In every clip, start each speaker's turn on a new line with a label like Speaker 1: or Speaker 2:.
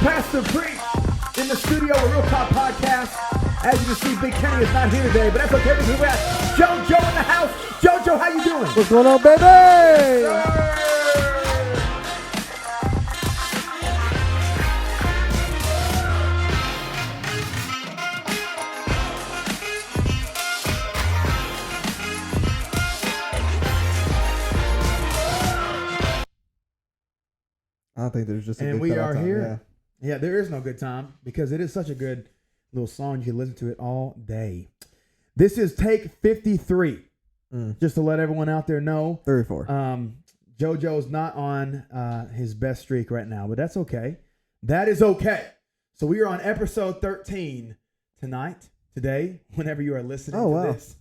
Speaker 1: Pastor Preach in the studio with Real Talk Podcast. As you can see, Big Kenny is not here today, but that's okay because we got JoJo in the house. JoJo, how you doing?
Speaker 2: What's going on, baby? I don't think there's just a
Speaker 1: and
Speaker 2: good
Speaker 1: we
Speaker 2: cutoff
Speaker 1: are
Speaker 2: time.
Speaker 1: here. Yeah, there is no good time because it is such a good little song. You can listen to it all day. This is take 53. Just to let everyone out there know.
Speaker 2: 34.
Speaker 1: JoJo's not on his best streak right now, but that's okay. That is okay. So we are on episode 13 today, whenever you are listening to this.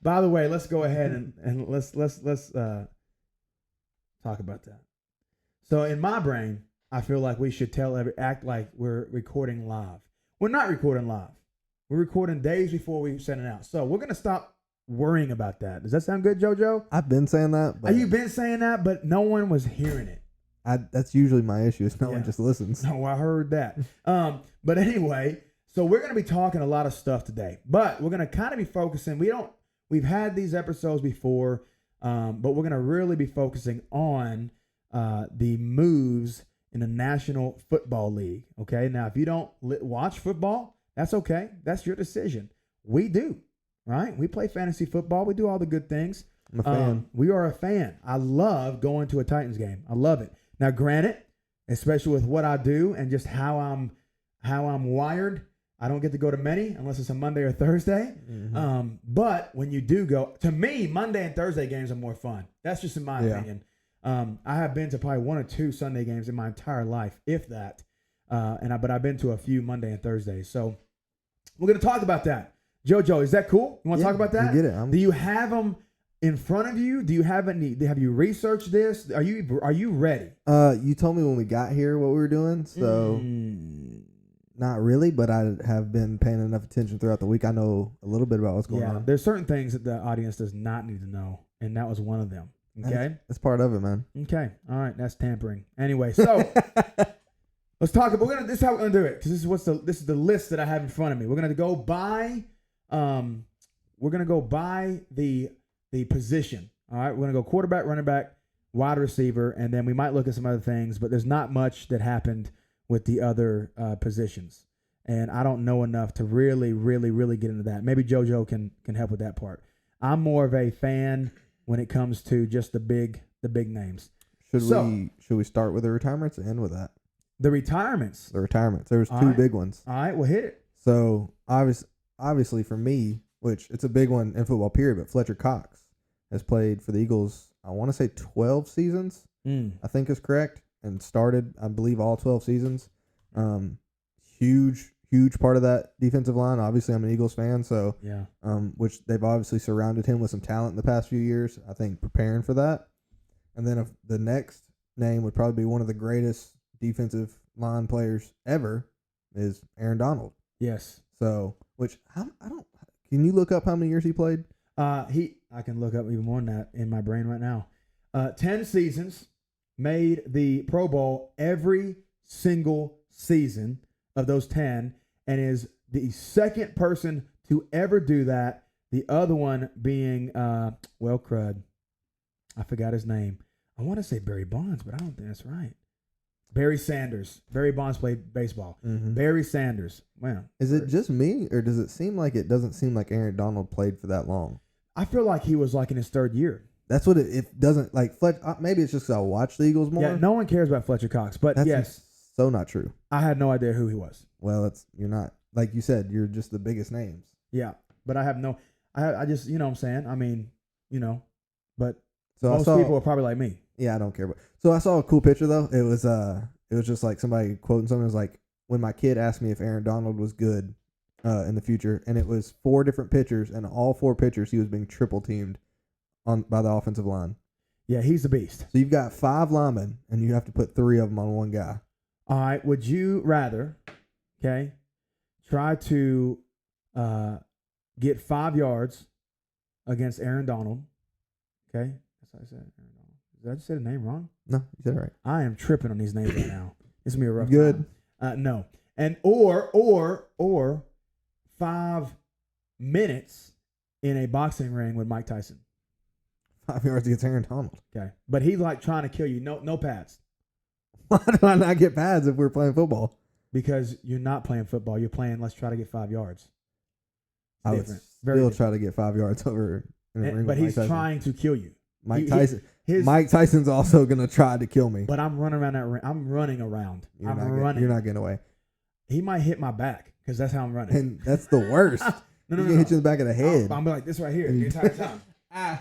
Speaker 1: By the way, let's go ahead and let's talk about that. So in my brain, I feel like we should act like we're recording live. We're not recording live. We're recording days before we send it out. So we're going to stop worrying about that. Does that sound good, JoJo?
Speaker 2: I've been saying that. But
Speaker 1: You've been saying that, but no one was hearing it.
Speaker 2: that's usually my issue is no one just listens.
Speaker 1: No, I heard that. But anyway, so we're going to be talking a lot of stuff today, but we're going to kind of be focusing. We've had these episodes before, but we're going to really be focusing on the moves in the National Football League. Okay. Now, if you don't watch football, that's okay. That's your decision. We do, right? We play fantasy football. We do all the good things.
Speaker 2: I'm a fan.
Speaker 1: We are a fan. I love going to a Titans game. I love it. Now, granted, especially with what I do and just how I'm wired, I don't get to go to many unless it's a Monday or Thursday.
Speaker 2: Mm-hmm.
Speaker 1: But when you do go, to me, Monday and Thursday games are more fun. That's just in my opinion. I have been to probably one or two Sunday games in my entire life, if that. But I've been to a few Monday and Thursdays. So we're going to talk about that. JoJo, is that cool? You want to talk about that?
Speaker 2: You get it.
Speaker 1: Do you have them in front of you? Do you have any? Have you researched this? Are you ready?
Speaker 2: You told me when we got here what we were doing, so not really, but I have been paying enough attention throughout the week. I know a little bit about what's going on.
Speaker 1: There's certain things that the audience does not need to know, and that was one of them. Okay,
Speaker 2: that's part of it, man.
Speaker 1: Okay, all right, that's tampering. Anyway, so let's talk about. This is how we're gonna do it because this is the list that I have in front of me. We're gonna go by, the position. All right, we're gonna go quarterback, running back, wide receiver, and then we might look at some other things. But there's not much that happened with the other positions, and I don't know enough to really get into that. Maybe JoJo can help with that part. I'm more of a fan when it comes to just the big names.
Speaker 2: Should we start with the retirements and end with that?
Speaker 1: The retirements.
Speaker 2: There was two big ones.
Speaker 1: All right, well, hit it.
Speaker 2: So obviously for me, which it's a big one in football period, but Fletcher Cox has played for the Eagles, I want to say 12 seasons, I think is correct, and started, I believe, all 12 seasons. Huge part of that defensive line. Obviously, I'm an Eagles fan, so which they've obviously surrounded him with some talent in the past few years. I think preparing for that, and then the next name would probably be one of the greatest defensive line players ever is Aaron Donald.
Speaker 1: Yes.
Speaker 2: So, which I don't. Can you look up how many years he played?
Speaker 1: I can look up even more than that in my brain right now. 10 seasons, made the Pro Bowl every single season of those 10. And is the second person to ever do that. The other one being, crud. I forgot his name. I want to say Barry Bonds, but I don't think that's right. Barry Sanders. Barry Bonds played baseball. Mm-hmm. Barry Sanders. Wow.
Speaker 2: Is it just me, or does it seem like it doesn't seem like Aaron Donald played for that long?
Speaker 1: I feel like he was like in his third year.
Speaker 2: That's what it doesn't like. Maybe it's just 'cause I watch the Eagles more.
Speaker 1: Yeah, no one cares about Fletcher Cox, but
Speaker 2: that's so not true.
Speaker 1: I had no idea who he was.
Speaker 2: Well, you're not, like you said, you're just the biggest names.
Speaker 1: Yeah, but I just, you know what I'm saying? I mean, but
Speaker 2: so
Speaker 1: most people are probably like me.
Speaker 2: Yeah, I don't care. So I saw a cool picture though. It was just like somebody quoting something. It was like, when my kid asked me if Aaron Donald was good in the future, and it was 4 different pitchers, and all 4 pitchers he was being triple teamed by the offensive line.
Speaker 1: Yeah, he's the beast.
Speaker 2: So you've got 5 linemen, and you have to put 3 of them on one guy.
Speaker 1: All right. Would you rather, try to get 5 yards against Aaron Donald? Okay, that's how I said Aaron Donald. Did I just say the name wrong?
Speaker 2: No, you said it right.
Speaker 1: I am tripping on these names right now. It's gonna be a rough
Speaker 2: Good.
Speaker 1: time. No. And or 5 minutes in a boxing ring with Mike Tyson.
Speaker 2: 5 yards against Aaron Donald.
Speaker 1: Okay. But he's like trying to kill you. No pads.
Speaker 2: Why do I not get pads if we're playing football?
Speaker 1: Because you're not playing football. You're playing, let's try to get 5 yards.
Speaker 2: I would
Speaker 1: Different.
Speaker 2: still try to get 5 yards over in a ring
Speaker 1: But
Speaker 2: with
Speaker 1: he's
Speaker 2: Mike Tyson.
Speaker 1: trying to kill you.
Speaker 2: Mike Tyson. Mike Tyson's also gonna try to kill me.
Speaker 1: But I'm running around that ring. I'm running around.
Speaker 2: You're not getting away.
Speaker 1: He might hit my back because that's how I'm running.
Speaker 2: And that's the worst.
Speaker 1: No.
Speaker 2: He's gonna hit you in the back of the head.
Speaker 1: I'm like this right here the entire time.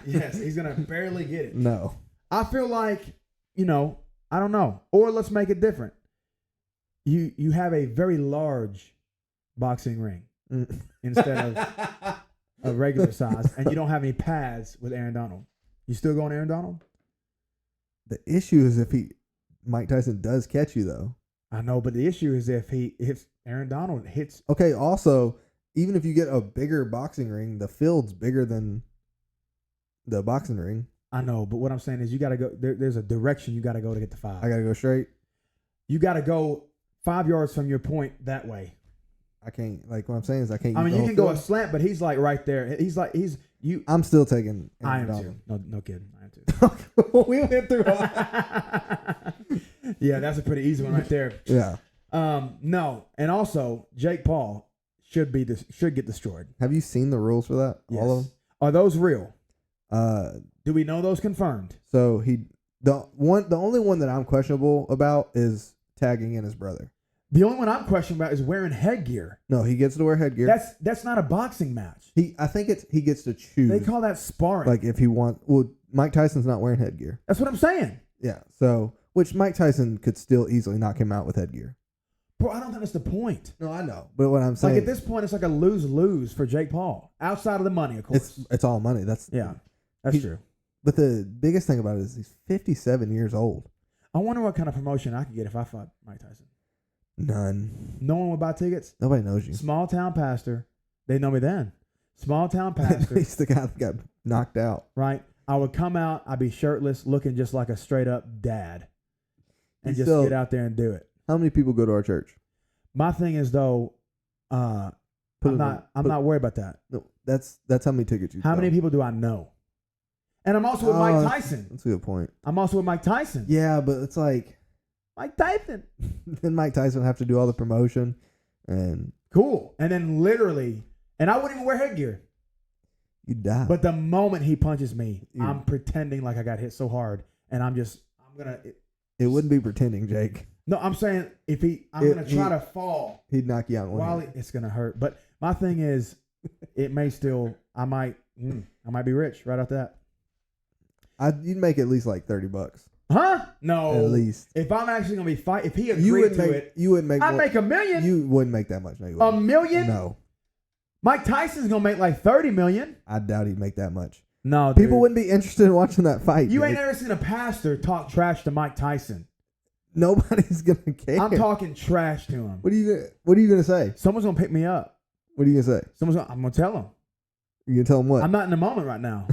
Speaker 1: Yes, he's gonna barely get it.
Speaker 2: No.
Speaker 1: I feel like, I don't know. Or let's make it different. You have a very large boxing ring instead of a regular size, and you don't have any pads with Aaron Donald. You still going Aaron Donald?
Speaker 2: The issue is if Mike Tyson does catch you though.
Speaker 1: I know, but the issue is if Aaron Donald hits.
Speaker 2: Okay. Also, even if you get a bigger boxing ring, the field's bigger than the boxing ring.
Speaker 1: I know, but what I'm saying is you got to go. There's a direction you got to go to get the 5.
Speaker 2: I gotta go straight.
Speaker 1: You got to go 5 yards from your point that way.
Speaker 2: I can't. Like what I'm saying is I can't.
Speaker 1: I mean, you can go a slant, but he's like right there. He's you.
Speaker 2: I'm still taking.
Speaker 1: I am
Speaker 2: Donald.
Speaker 1: too. No kidding. I am too.
Speaker 2: We went through.
Speaker 1: Yeah, that's a pretty easy one right there.
Speaker 2: Yeah.
Speaker 1: No, and also Jake Paul should get destroyed.
Speaker 2: Have you seen the rules for that?
Speaker 1: Yes.
Speaker 2: All of them.
Speaker 1: Are those real?
Speaker 2: Do
Speaker 1: we know those confirmed?
Speaker 2: So the only one that I'm questionable about is tagging in his brother.
Speaker 1: The only one I'm questioning about is wearing headgear.
Speaker 2: No, he gets to wear headgear.
Speaker 1: That's not a boxing match.
Speaker 2: I think he gets to choose.
Speaker 1: They call that sparring.
Speaker 2: Like if he wants. Well, Mike Tyson's not wearing headgear.
Speaker 1: That's what I'm saying.
Speaker 2: Yeah. So which Mike Tyson could still easily knock him out with headgear.
Speaker 1: Bro, I don't think that's the point.
Speaker 2: No, I know. But what I'm saying,
Speaker 1: like at this point, it's like a lose-lose for Jake Paul. Outside of the money, of course.
Speaker 2: It's all money. That's
Speaker 1: true.
Speaker 2: But the biggest thing about it is he's 57 years old.
Speaker 1: I wonder what kind of promotion I could get if I fought Mike Tyson.
Speaker 2: None.
Speaker 1: No one would buy tickets.
Speaker 2: Nobody knows you.
Speaker 1: Small town pastor. They know me then. Small town pastor.
Speaker 2: He's the guy that got knocked out.
Speaker 1: Right. I would come out. I'd be shirtless, looking just like a straight up dad, and just get out there and do it.
Speaker 2: How many people go to our church?
Speaker 1: My thing is though, I'm not worried about that.
Speaker 2: No, that's how many tickets you.
Speaker 1: How many people do I know? And I'm also with Mike Tyson.
Speaker 2: That's a good point.
Speaker 1: I'm also with Mike Tyson.
Speaker 2: Yeah, but it's like
Speaker 1: Mike Tyson.
Speaker 2: Then Mike Tyson would have to do all the promotion and
Speaker 1: cool. And then literally, and I wouldn't even wear headgear.
Speaker 2: You die.
Speaker 1: But the moment he punches me, I'm pretending like I got hit so hard, and I'm gonna.
Speaker 2: It wouldn't be pretending, Jake.
Speaker 1: No, I'm saying I'm gonna try to fall.
Speaker 2: He'd knock you out.
Speaker 1: While it's gonna hurt. But my thing is, it may still. I might be rich right off that.
Speaker 2: You'd make at least like $30.
Speaker 1: Huh? No.
Speaker 2: At least.
Speaker 1: If I'm actually gonna be fight, if he agreed to it,
Speaker 2: you wouldn't make.
Speaker 1: I'd make $1 million.
Speaker 2: You wouldn't make that much. No, you
Speaker 1: wouldn't. $1 million?
Speaker 2: No.
Speaker 1: Mike Tyson's gonna make like $30 million.
Speaker 2: I doubt he'd make that much.
Speaker 1: No,
Speaker 2: people wouldn't be interested in watching that fight.
Speaker 1: You ain't ever seen a pastor talk trash to Mike Tyson.
Speaker 2: Nobody's gonna care.
Speaker 1: I'm talking trash to him.
Speaker 2: What are you gonna say?
Speaker 1: Someone's gonna pick me up.
Speaker 2: What are you gonna say?
Speaker 1: I'm gonna tell him.
Speaker 2: You gonna tell him what?
Speaker 1: I'm not in the moment right now.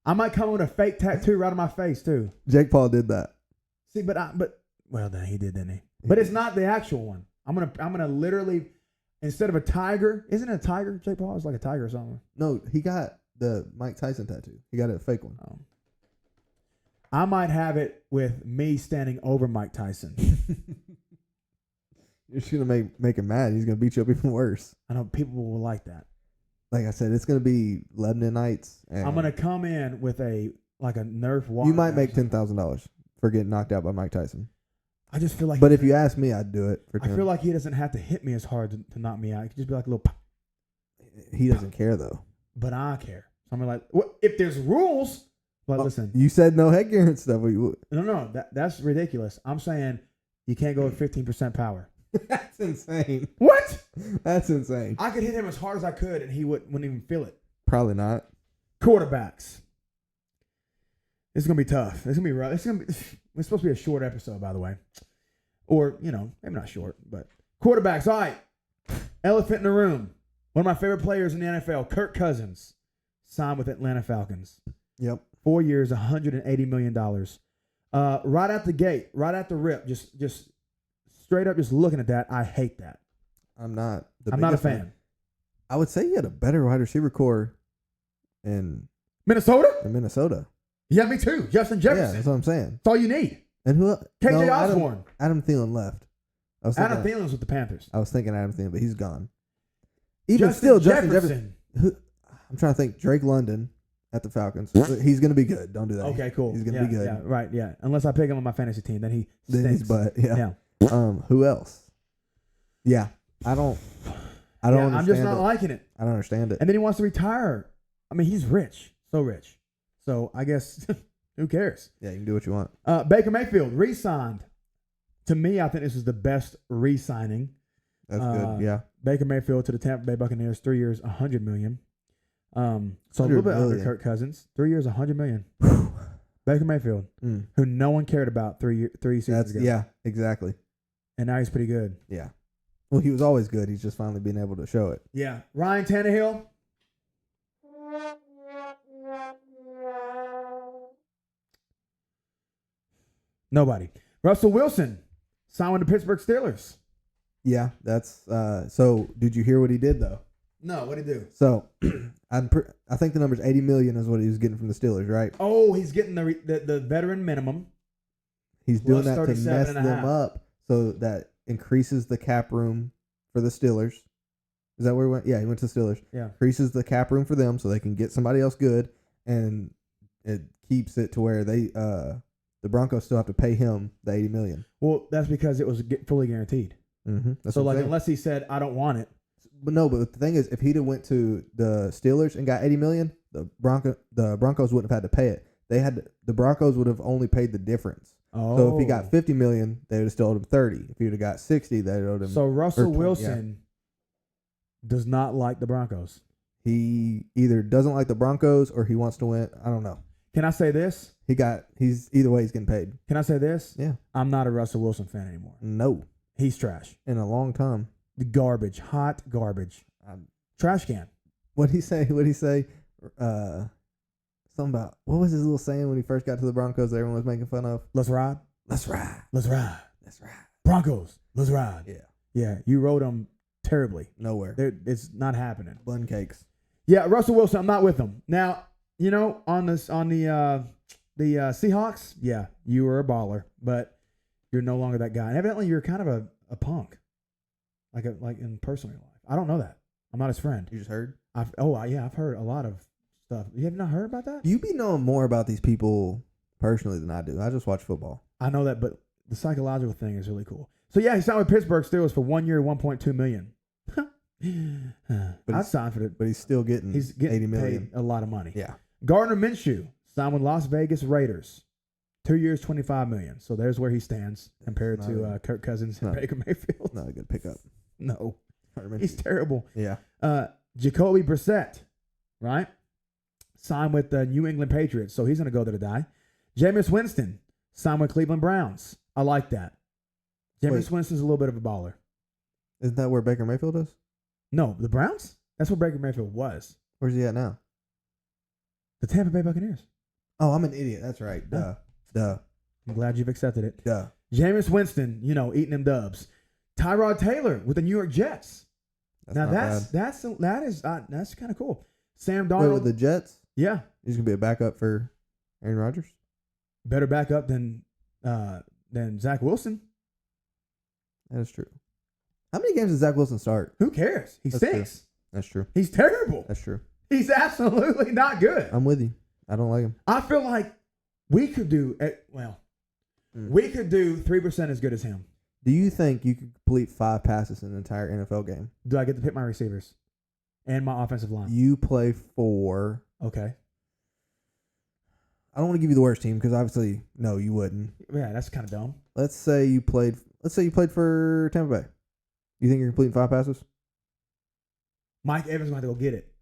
Speaker 1: I might come with a fake tattoo right on my face too.
Speaker 2: Jake Paul did that.
Speaker 1: See, well, then he did, didn't he? But it's not the actual one. I'm gonna literally, instead of a tiger, isn't it a tiger? Jake Paul is like a tiger or something.
Speaker 2: No, he got the Mike Tyson tattoo. He got a fake one.
Speaker 1: Oh. I might have it with me standing over Mike Tyson.
Speaker 2: You're just gonna make him mad. He's gonna beat you up even worse.
Speaker 1: I know people will like that.
Speaker 2: Like I said, it's gonna be Lebanonites.
Speaker 1: I'm gonna come in with a Nerf water.
Speaker 2: You might make $10,000 for getting knocked out by Mike Tyson.
Speaker 1: I just feel like.
Speaker 2: But if you ask me, I'd do it for 10.
Speaker 1: I feel like he doesn't have to hit me as hard to knock me out. He could just be like a little.
Speaker 2: He doesn't care though.
Speaker 1: But I care. So I'm like, what if there's rules? But listen,
Speaker 2: you said no headgear and stuff.
Speaker 1: No, that's ridiculous. I'm saying you can't go with 15% power.
Speaker 2: That's insane.
Speaker 1: What?
Speaker 2: That's insane.
Speaker 1: I could hit him as hard as I could, and he wouldn't even feel it.
Speaker 2: Probably not.
Speaker 1: Quarterbacks. It's gonna be tough. It's gonna be rough. It's supposed to be a short episode, by the way, or maybe not short, but quarterbacks. All right. Elephant in the room. One of my favorite players in the NFL, Kirk Cousins, signed with Atlanta Falcons.
Speaker 2: Yep.
Speaker 1: 4 years, $180 million. Right out the gate, right out the rip, just straight up, just looking at that, I hate that.
Speaker 2: I'm not
Speaker 1: a fan.
Speaker 2: I would say he had a better wide receiver core in
Speaker 1: Minnesota? Yeah, me too. Justin Jefferson.
Speaker 2: Yeah, that's what I'm saying.
Speaker 1: That's all you need.
Speaker 2: And who?
Speaker 1: KJ Osborne.
Speaker 2: Adam Thielen left.
Speaker 1: Adam Thielen's with the Panthers.
Speaker 2: I was thinking Adam Thielen, but he's gone.
Speaker 1: Justin Jefferson.
Speaker 2: I'm trying to think. Drake London at the Falcons. He's going to be good. Don't do that.
Speaker 1: Okay, cool.
Speaker 2: He's going to be good.
Speaker 1: Yeah, right. Yeah. Unless I pick him on my fantasy team, then he stinks.
Speaker 2: Then he's butt. Yeah. Who else? Yeah. I don't understand.
Speaker 1: I'm just not liking it.
Speaker 2: I don't understand it.
Speaker 1: And then he wants to retire. I mean, he's rich. So rich. So I guess who cares?
Speaker 2: Yeah, you can do what you want.
Speaker 1: Baker Mayfield re-signed. To me, I think this is the best re-signing.
Speaker 2: That's good. Yeah.
Speaker 1: Baker Mayfield to the Tampa Bay Buccaneers, 3 years, $100 million. So a little bit under Kirk Cousins. 3 years, $100 million. Baker Mayfield, who no one cared about three seasons ago.
Speaker 2: Yeah, exactly.
Speaker 1: And now he's pretty good.
Speaker 2: Yeah. Well, he was always good. He's just finally been able to show it.
Speaker 1: Yeah. Ryan Tannehill. Nobody. Russell Wilson signed with the Pittsburgh Steelers.
Speaker 2: Yeah, that's so. Did you hear what he did though?
Speaker 1: No, what did he do?
Speaker 2: So, I think the number's $80 million is what he was getting from the Steelers, right?
Speaker 1: Oh, he's getting the veteran minimum.
Speaker 2: He's doing that to mess them up, so that increases the cap room for the Steelers. Is that where he went? Yeah, he went to the Steelers.
Speaker 1: Yeah,
Speaker 2: increases the cap room for them, so they can get somebody else good, and it keeps it to where they the Broncos still have to pay him the $80 million.
Speaker 1: Well, that's because it was fully guaranteed.
Speaker 2: Mm-hmm.
Speaker 1: So, like, unless he said, "I don't want it."
Speaker 2: But no, but the thing is, if he'd have went to the Steelers and got $80 million, the Broncos wouldn't have had to pay it. The Broncos would have only paid the difference.
Speaker 1: Oh.
Speaker 2: So if he got $50 million, they would have still owed him $30. If he would have got $60, they owed him.
Speaker 1: So Russell Wilson does not like the Broncos.
Speaker 2: He either doesn't like the Broncos or he wants to win. I don't know.
Speaker 1: Can I say this?
Speaker 2: He's either way he's getting paid.
Speaker 1: Can I say this?
Speaker 2: Yeah.
Speaker 1: I'm not a Russell Wilson fan anymore.
Speaker 2: No.
Speaker 1: He's trash.
Speaker 2: In a long time.
Speaker 1: Garbage. Hot garbage. Trash can.
Speaker 2: What'd he say? Something about, what was his little saying when he first got to the Broncos that everyone was making fun of?
Speaker 1: Let's ride.
Speaker 2: Let's ride.
Speaker 1: Let's ride.
Speaker 2: Let's ride.
Speaker 1: Broncos. Let's ride.
Speaker 2: Yeah.
Speaker 1: Yeah. You wrote them terribly.
Speaker 2: Nowhere.
Speaker 1: It's not happening.
Speaker 2: Bun cakes.
Speaker 1: Yeah. Russell Wilson, I'm not with him. Now, on the Seahawks, yeah, you were a baller, but you're no longer that guy. And evidently you're kind of a punk. Like in personal life. I don't know that. I'm not his friend.
Speaker 2: You just heard?
Speaker 1: I've heard a lot of stuff. You have not heard about that?
Speaker 2: You be knowing more about these people personally than I do. I just watch football.
Speaker 1: I know that, but the psychological thing is really cool. So yeah, he signed with Pittsburgh Steelers for 1 year, $1.2 million. I signed for it,
Speaker 2: but he's still getting $80 million.
Speaker 1: Paid a lot of money.
Speaker 2: Yeah.
Speaker 1: Gardner Minshew signed with Las Vegas Raiders. 2 years, $25 million. So there's where he stands compared to Kirk Cousins and Baker Mayfield.
Speaker 2: Not a good pickup.
Speaker 1: No. He's terrible.
Speaker 2: Yeah.
Speaker 1: Jacoby Brissett, right? Signed with the New England Patriots, so he's going to go there to die. Jameis Winston signed with Cleveland Browns. I like that. Jameis Winston's a little bit of a baller.
Speaker 2: Isn't that where Baker Mayfield is?
Speaker 1: No, the Browns? That's where Baker Mayfield was.
Speaker 2: Where's he at now?
Speaker 1: The Tampa Bay Buccaneers.
Speaker 2: Oh, I'm an idiot. That's right. Duh.
Speaker 1: I'm glad you've accepted it.
Speaker 2: Duh.
Speaker 1: Jameis Winston, eating them dubs. Tyrod Taylor with the New York Jets. That's kind of cool. Sam Darnold.
Speaker 2: Wait, with the Jets?
Speaker 1: Yeah.
Speaker 2: He's going to be a backup for Aaron Rodgers?
Speaker 1: Better backup than Zach Wilson.
Speaker 2: That is true. How many games does Zach Wilson start?
Speaker 1: Who cares? He stinks.
Speaker 2: That's true.
Speaker 1: He's terrible.
Speaker 2: That's true.
Speaker 1: He's absolutely not good.
Speaker 2: I'm with you. I don't like him.
Speaker 1: I feel like we could do 3% as good as him.
Speaker 2: Do you think you could complete 5 passes in an entire NFL game?
Speaker 1: Do I get to pick my receivers and my offensive line?
Speaker 2: You play for...
Speaker 1: Okay.
Speaker 2: I don't want to give you the worst team because obviously, no, you wouldn't.
Speaker 1: Yeah, that's kind of dumb.
Speaker 2: Let's say you played for Tampa Bay. You think you're completing 5 passes?
Speaker 1: Mike Evans is going to have to go get it.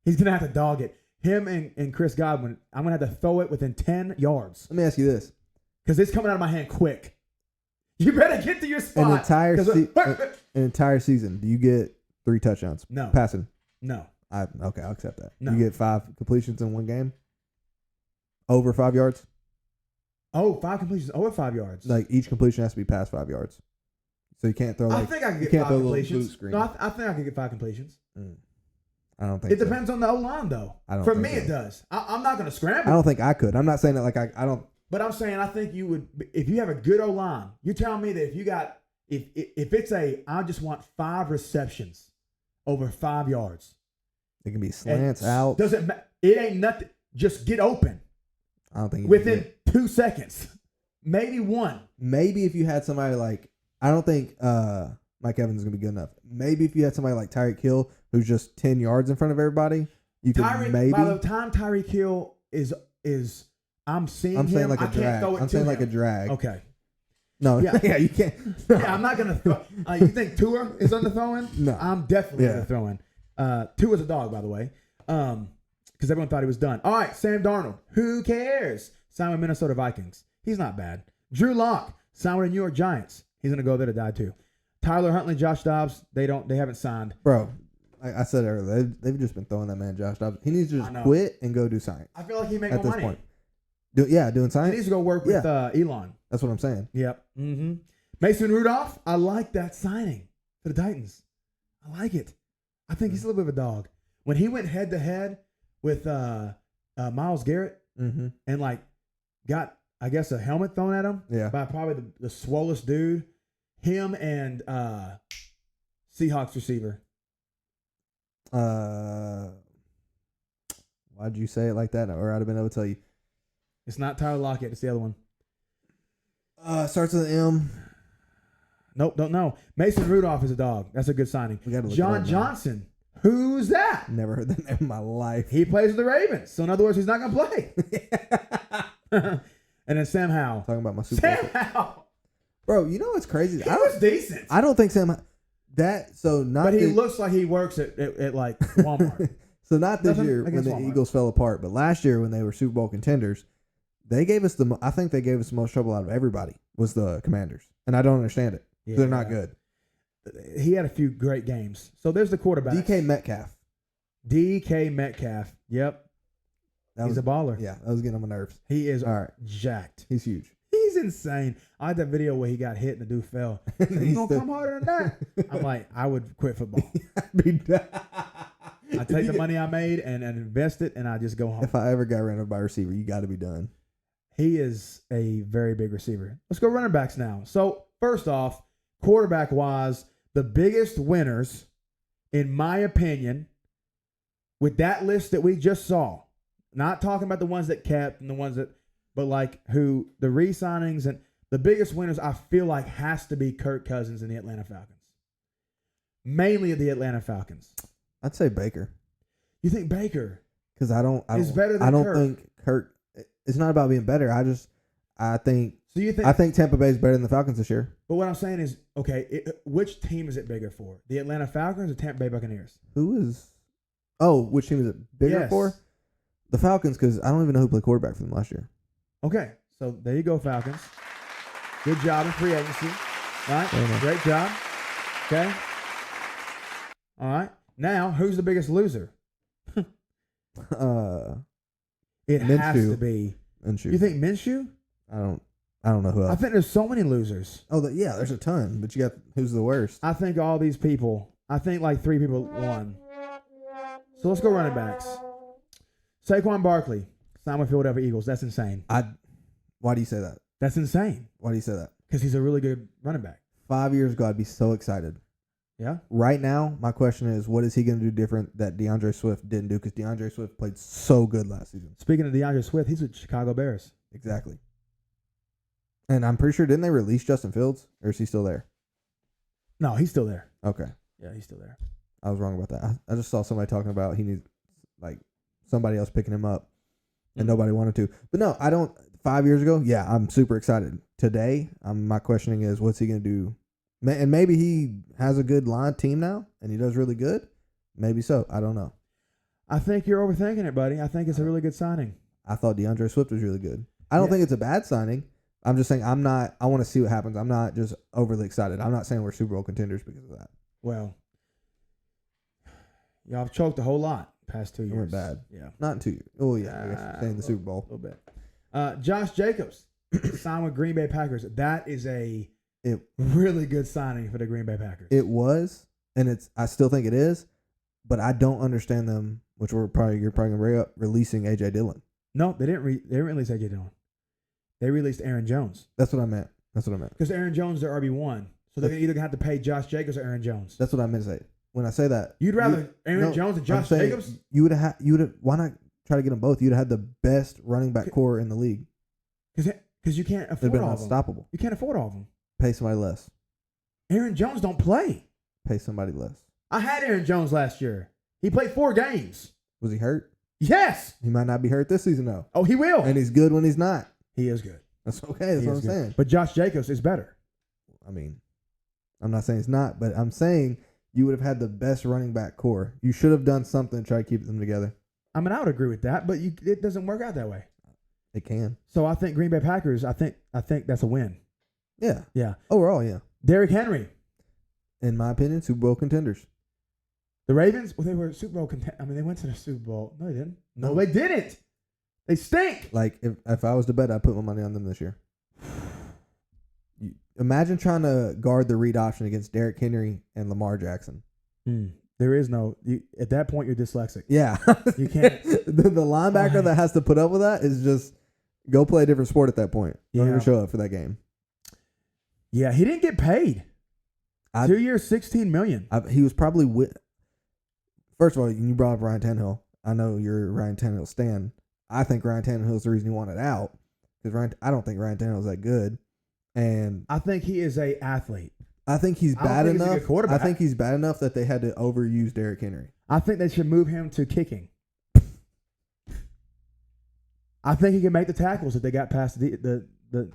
Speaker 1: He's going to have to dog it. Him and Chris Godwin, I'm going to have to throw it within 10 yards.
Speaker 2: Let me ask you this.
Speaker 1: Because it's coming out of my hand quick. You better get to your spot.
Speaker 2: An entire season, do you get 3 touchdowns?
Speaker 1: No.
Speaker 2: Passing?
Speaker 1: No.
Speaker 2: Okay, I'll accept that.
Speaker 1: No.
Speaker 2: You get 5 completions in one game? over 5 yards.
Speaker 1: Oh, 5 completions over 5 yards.
Speaker 2: Like each completion has to be past 5 yards. So you can't throw. Like,
Speaker 1: I think I can
Speaker 2: you
Speaker 1: get
Speaker 2: can't
Speaker 1: 5
Speaker 2: throw a little
Speaker 1: completions.
Speaker 2: boot screen.
Speaker 1: No, I think I can get 5 completions.
Speaker 2: I don't think
Speaker 1: It depends on the O line, though.
Speaker 2: I don't
Speaker 1: For
Speaker 2: think
Speaker 1: me,
Speaker 2: so.
Speaker 1: it does. I'm not going to scramble.
Speaker 2: I don't think I could. I'm not saying that like I don't.
Speaker 1: But I'm saying I think you would, if you have a good O line. You're telling me that if you got, if it's I just want 5 receptions over 5 yards.
Speaker 2: It can be slants out.
Speaker 1: Doesn't matter. It ain't nothing. Just get open.
Speaker 2: I don't think
Speaker 1: Within 2 seconds, maybe 1.
Speaker 2: Maybe if you had somebody like, I don't think Mike Evans is gonna be good enough. Maybe if you had somebody like Tyreek Hill who's just 10 yards in front of everybody, you could maybe.
Speaker 1: By the time Tyreek Hill is I'm seeing
Speaker 2: I'm saying
Speaker 1: him,
Speaker 2: like a
Speaker 1: I can't
Speaker 2: drag.
Speaker 1: throw it
Speaker 2: I'm
Speaker 1: to
Speaker 2: saying
Speaker 1: him.
Speaker 2: like a drag.
Speaker 1: Okay.
Speaker 2: No,
Speaker 1: Yeah.
Speaker 2: yeah, you can't.
Speaker 1: Yeah, I'm not gonna throw. You think Tua is under throwing?
Speaker 2: No.
Speaker 1: I'm definitely
Speaker 2: Yeah.
Speaker 1: under throwing. Tua's a dog, by the way. Because everyone thought he was done. All right, Sam Darnold. Who cares? Signed with Minnesota Vikings. He's not bad. Drew Lock signed with the New York Giants. He's gonna go there to die too. Tyler Huntley, Josh Dobbs. They haven't signed.
Speaker 2: Bro, like I said earlier, they've just been throwing that man Josh Dobbs. He needs to just quit and go do science.
Speaker 1: I feel like he make
Speaker 2: at
Speaker 1: more
Speaker 2: this
Speaker 1: money.
Speaker 2: point. Doing
Speaker 1: He
Speaker 2: science.
Speaker 1: needs to go work with Elon.
Speaker 2: That's what I'm saying.
Speaker 1: Yep. Mm-hmm. Mason Rudolph. I like that signing for the Titans. I like it. I think he's a little bit of a dog. When he went head to head with Myles Garrett and like got, I guess, a helmet thrown at him by probably the swollest dude, him and Seahawks receiver.
Speaker 2: Why'd you say it like that? Or I'd have been able to tell you.
Speaker 1: It's not Tyler Lockett. It's the other one.
Speaker 2: Starts with an M.
Speaker 1: Nope, don't know. Mason Rudolph is a dog. That's a good signing.
Speaker 2: We gotta look
Speaker 1: John
Speaker 2: it up now.
Speaker 1: Johnson. Who's that?
Speaker 2: Never heard that name in my life.
Speaker 1: He plays with the Ravens. So in other words, he's not going to play. And then Sam Howell.
Speaker 2: Talking about my Super Bowl.
Speaker 1: Sam Howell.
Speaker 2: Bro, you know what's crazy?
Speaker 1: He was decent.
Speaker 2: I don't think Sam
Speaker 1: But he looks like he works at like Walmart.
Speaker 2: So not this
Speaker 1: Nothing
Speaker 2: year when
Speaker 1: against
Speaker 2: the
Speaker 1: Walmart.
Speaker 2: Eagles fell apart, but last year when they were Super Bowl contenders, I think they gave us the most trouble out of everybody was the Commanders. And I don't understand it.
Speaker 1: Yeah.
Speaker 2: They're not good.
Speaker 1: He had a few great games. So there's the quarterback.
Speaker 2: DK Metcalf.
Speaker 1: Yep.
Speaker 2: That
Speaker 1: He's
Speaker 2: was
Speaker 1: a baller.
Speaker 2: Yeah, that was getting on my nerves.
Speaker 1: He is
Speaker 2: All right.
Speaker 1: jacked.
Speaker 2: He's huge.
Speaker 1: He's insane. I had that video where he got hit and the dude fell. He's going to come harder than that. I'm like, I would quit football. I take the money I made and invest it, and I just go home.
Speaker 2: If I ever got ran over by a receiver, you got to be done.
Speaker 1: He is a very big receiver. Let's go running backs now. So, first off, quarterback-wise, the biggest winners, in my opinion, with that list that we just saw, not talking about the ones that kept and the ones that, but like who the re-signings and the biggest winners, I feel like has to be Kirk Cousins and the Atlanta Falcons. Mainly the Atlanta Falcons.
Speaker 2: I'd say Baker.
Speaker 1: You think Baker?
Speaker 2: Because I don't
Speaker 1: better than Kirk.
Speaker 2: think Kirk. It's not about being better. I think Tampa Bay is better than the Falcons this year.
Speaker 1: But what I'm saying is, okay, which team is it bigger for? The Atlanta Falcons or Tampa Bay Buccaneers?
Speaker 2: Which team is it bigger for? The Falcons, because I don't even know who played quarterback for them last year.
Speaker 1: Okay, so there you go, Falcons. Good job in free agency. All right, great job. Okay. All right. Now, who's the biggest loser? It has to be.
Speaker 2: Minshew.
Speaker 1: You think Minshew?
Speaker 2: I don't know who else.
Speaker 1: I think there's so many losers.
Speaker 2: Yeah, there's a ton, but you got who's the worst?
Speaker 1: I think all these people. I think like 3 people won. So let's go running backs. Saquon Barkley signed with Philadelphia Eagles. That's insane.
Speaker 2: Why do you say that?
Speaker 1: That's insane.
Speaker 2: Why do you say that?
Speaker 1: Because he's a really good running back.
Speaker 2: 5 years ago, I'd be so excited.
Speaker 1: Yeah.
Speaker 2: Right now, my question is, what is he going to do different that DeAndre Swift didn't do? Because DeAndre Swift played so good last season.
Speaker 1: Speaking of DeAndre Swift, he's with Chicago Bears.
Speaker 2: Exactly. And I'm pretty sure, didn't they release Justin Fields? Or is he still there?
Speaker 1: No, he's still there.
Speaker 2: Okay.
Speaker 1: Yeah, he's still there.
Speaker 2: I was wrong about that. I just saw somebody talking about he needs, like, somebody else picking him up. And nobody wanted to. But no, I don't. 5 years ago, yeah, I'm super excited. Today, my questioning is, what's he going to do? And maybe he has a good line team now, and he does really good. Maybe so. I don't know.
Speaker 1: I think you're overthinking it, buddy. I think it's a really good signing.
Speaker 2: I thought DeAndre Swift was really good. I don't think it's a bad signing. I'm just saying I want to see what happens. I'm not just overly excited. I'm not saying we're Super Bowl contenders because of that.
Speaker 1: Well, y'all have choked a whole lot. past 2
Speaker 2: It
Speaker 1: years.
Speaker 2: went bad.
Speaker 1: Yeah.
Speaker 2: Not in 2 years. Oh yeah, I guess you're saying the Super Bowl.
Speaker 1: A little bit. Josh Jacobs signed with Green Bay Packers. That is a really good signing for the Green Bay Packers.
Speaker 2: It was, and I still think it is, but I don't understand them, which you're probably gonna bring up, releasing AJ Dillon.
Speaker 1: No, they didn't release AJ Dillon. They released Aaron Jones.
Speaker 2: That's what I meant.
Speaker 1: Because Aaron Jones is their RB1. So they're either going to have to pay Josh Jacobs or Aaron Jones.
Speaker 2: That's what I meant to say. When I say that,
Speaker 1: You'd rather Aaron Jones and Josh Jacobs?
Speaker 2: You would have. Why not try to get them both? You'd have had the best running back core in the league.
Speaker 1: Because you can't
Speaker 2: They've
Speaker 1: afford
Speaker 2: been
Speaker 1: all of them.
Speaker 2: unstoppable.
Speaker 1: You can't afford all of them.
Speaker 2: Pay somebody less.
Speaker 1: Aaron Jones don't play.
Speaker 2: Pay somebody less.
Speaker 1: I had Aaron Jones last year. He played 4 games.
Speaker 2: Was he hurt?
Speaker 1: Yes.
Speaker 2: He might not be hurt this season though.
Speaker 1: Oh, he will.
Speaker 2: And he's good when he's not.
Speaker 1: He is good.
Speaker 2: That's okay. That's what I'm saying.
Speaker 1: But Josh Jacobs is better.
Speaker 2: I mean, I'm not saying it's not, but I'm saying you would have had the best running back core. You should have done something to try to keep them together.
Speaker 1: I mean, I would agree with that, but it doesn't work out that way.
Speaker 2: It can.
Speaker 1: So I think Green Bay Packers, I think that's a win.
Speaker 2: Yeah.
Speaker 1: Yeah.
Speaker 2: Overall, yeah.
Speaker 1: Derrick Henry.
Speaker 2: In my opinion, Super Bowl contenders.
Speaker 1: The Ravens, well, they were Super Bowl contenders. I mean, they went to the Super Bowl. No, they didn't. No, they didn't. They stink.
Speaker 2: Like, if I was to bet, I'd put my money on them this year. Imagine trying to guard the read option against Derrick Henry and Lamar Jackson.
Speaker 1: There is no, at that point, you're dyslexic.
Speaker 2: Yeah.
Speaker 1: You can't.
Speaker 2: the linebacker that has to put up with that is just go play a different sport at that point. Don't even show up for that game.
Speaker 1: Yeah, he didn't get paid. 2 years, $16 million.
Speaker 2: He was probably with. First of all, you brought up Ryan Tannehill. I know you're a Ryan Tannehill stan. I think Ryan Tannehill is the reason he wanted out because I don't think Ryan Tannehill is that good, and
Speaker 1: I think he is a athlete.
Speaker 2: I think he's bad enough.
Speaker 1: He's a good quarterback.
Speaker 2: I think he's bad enough that they had to overuse Derrick Henry.
Speaker 1: I think they should move him to kicking. I think he can make the tackles if they got past the.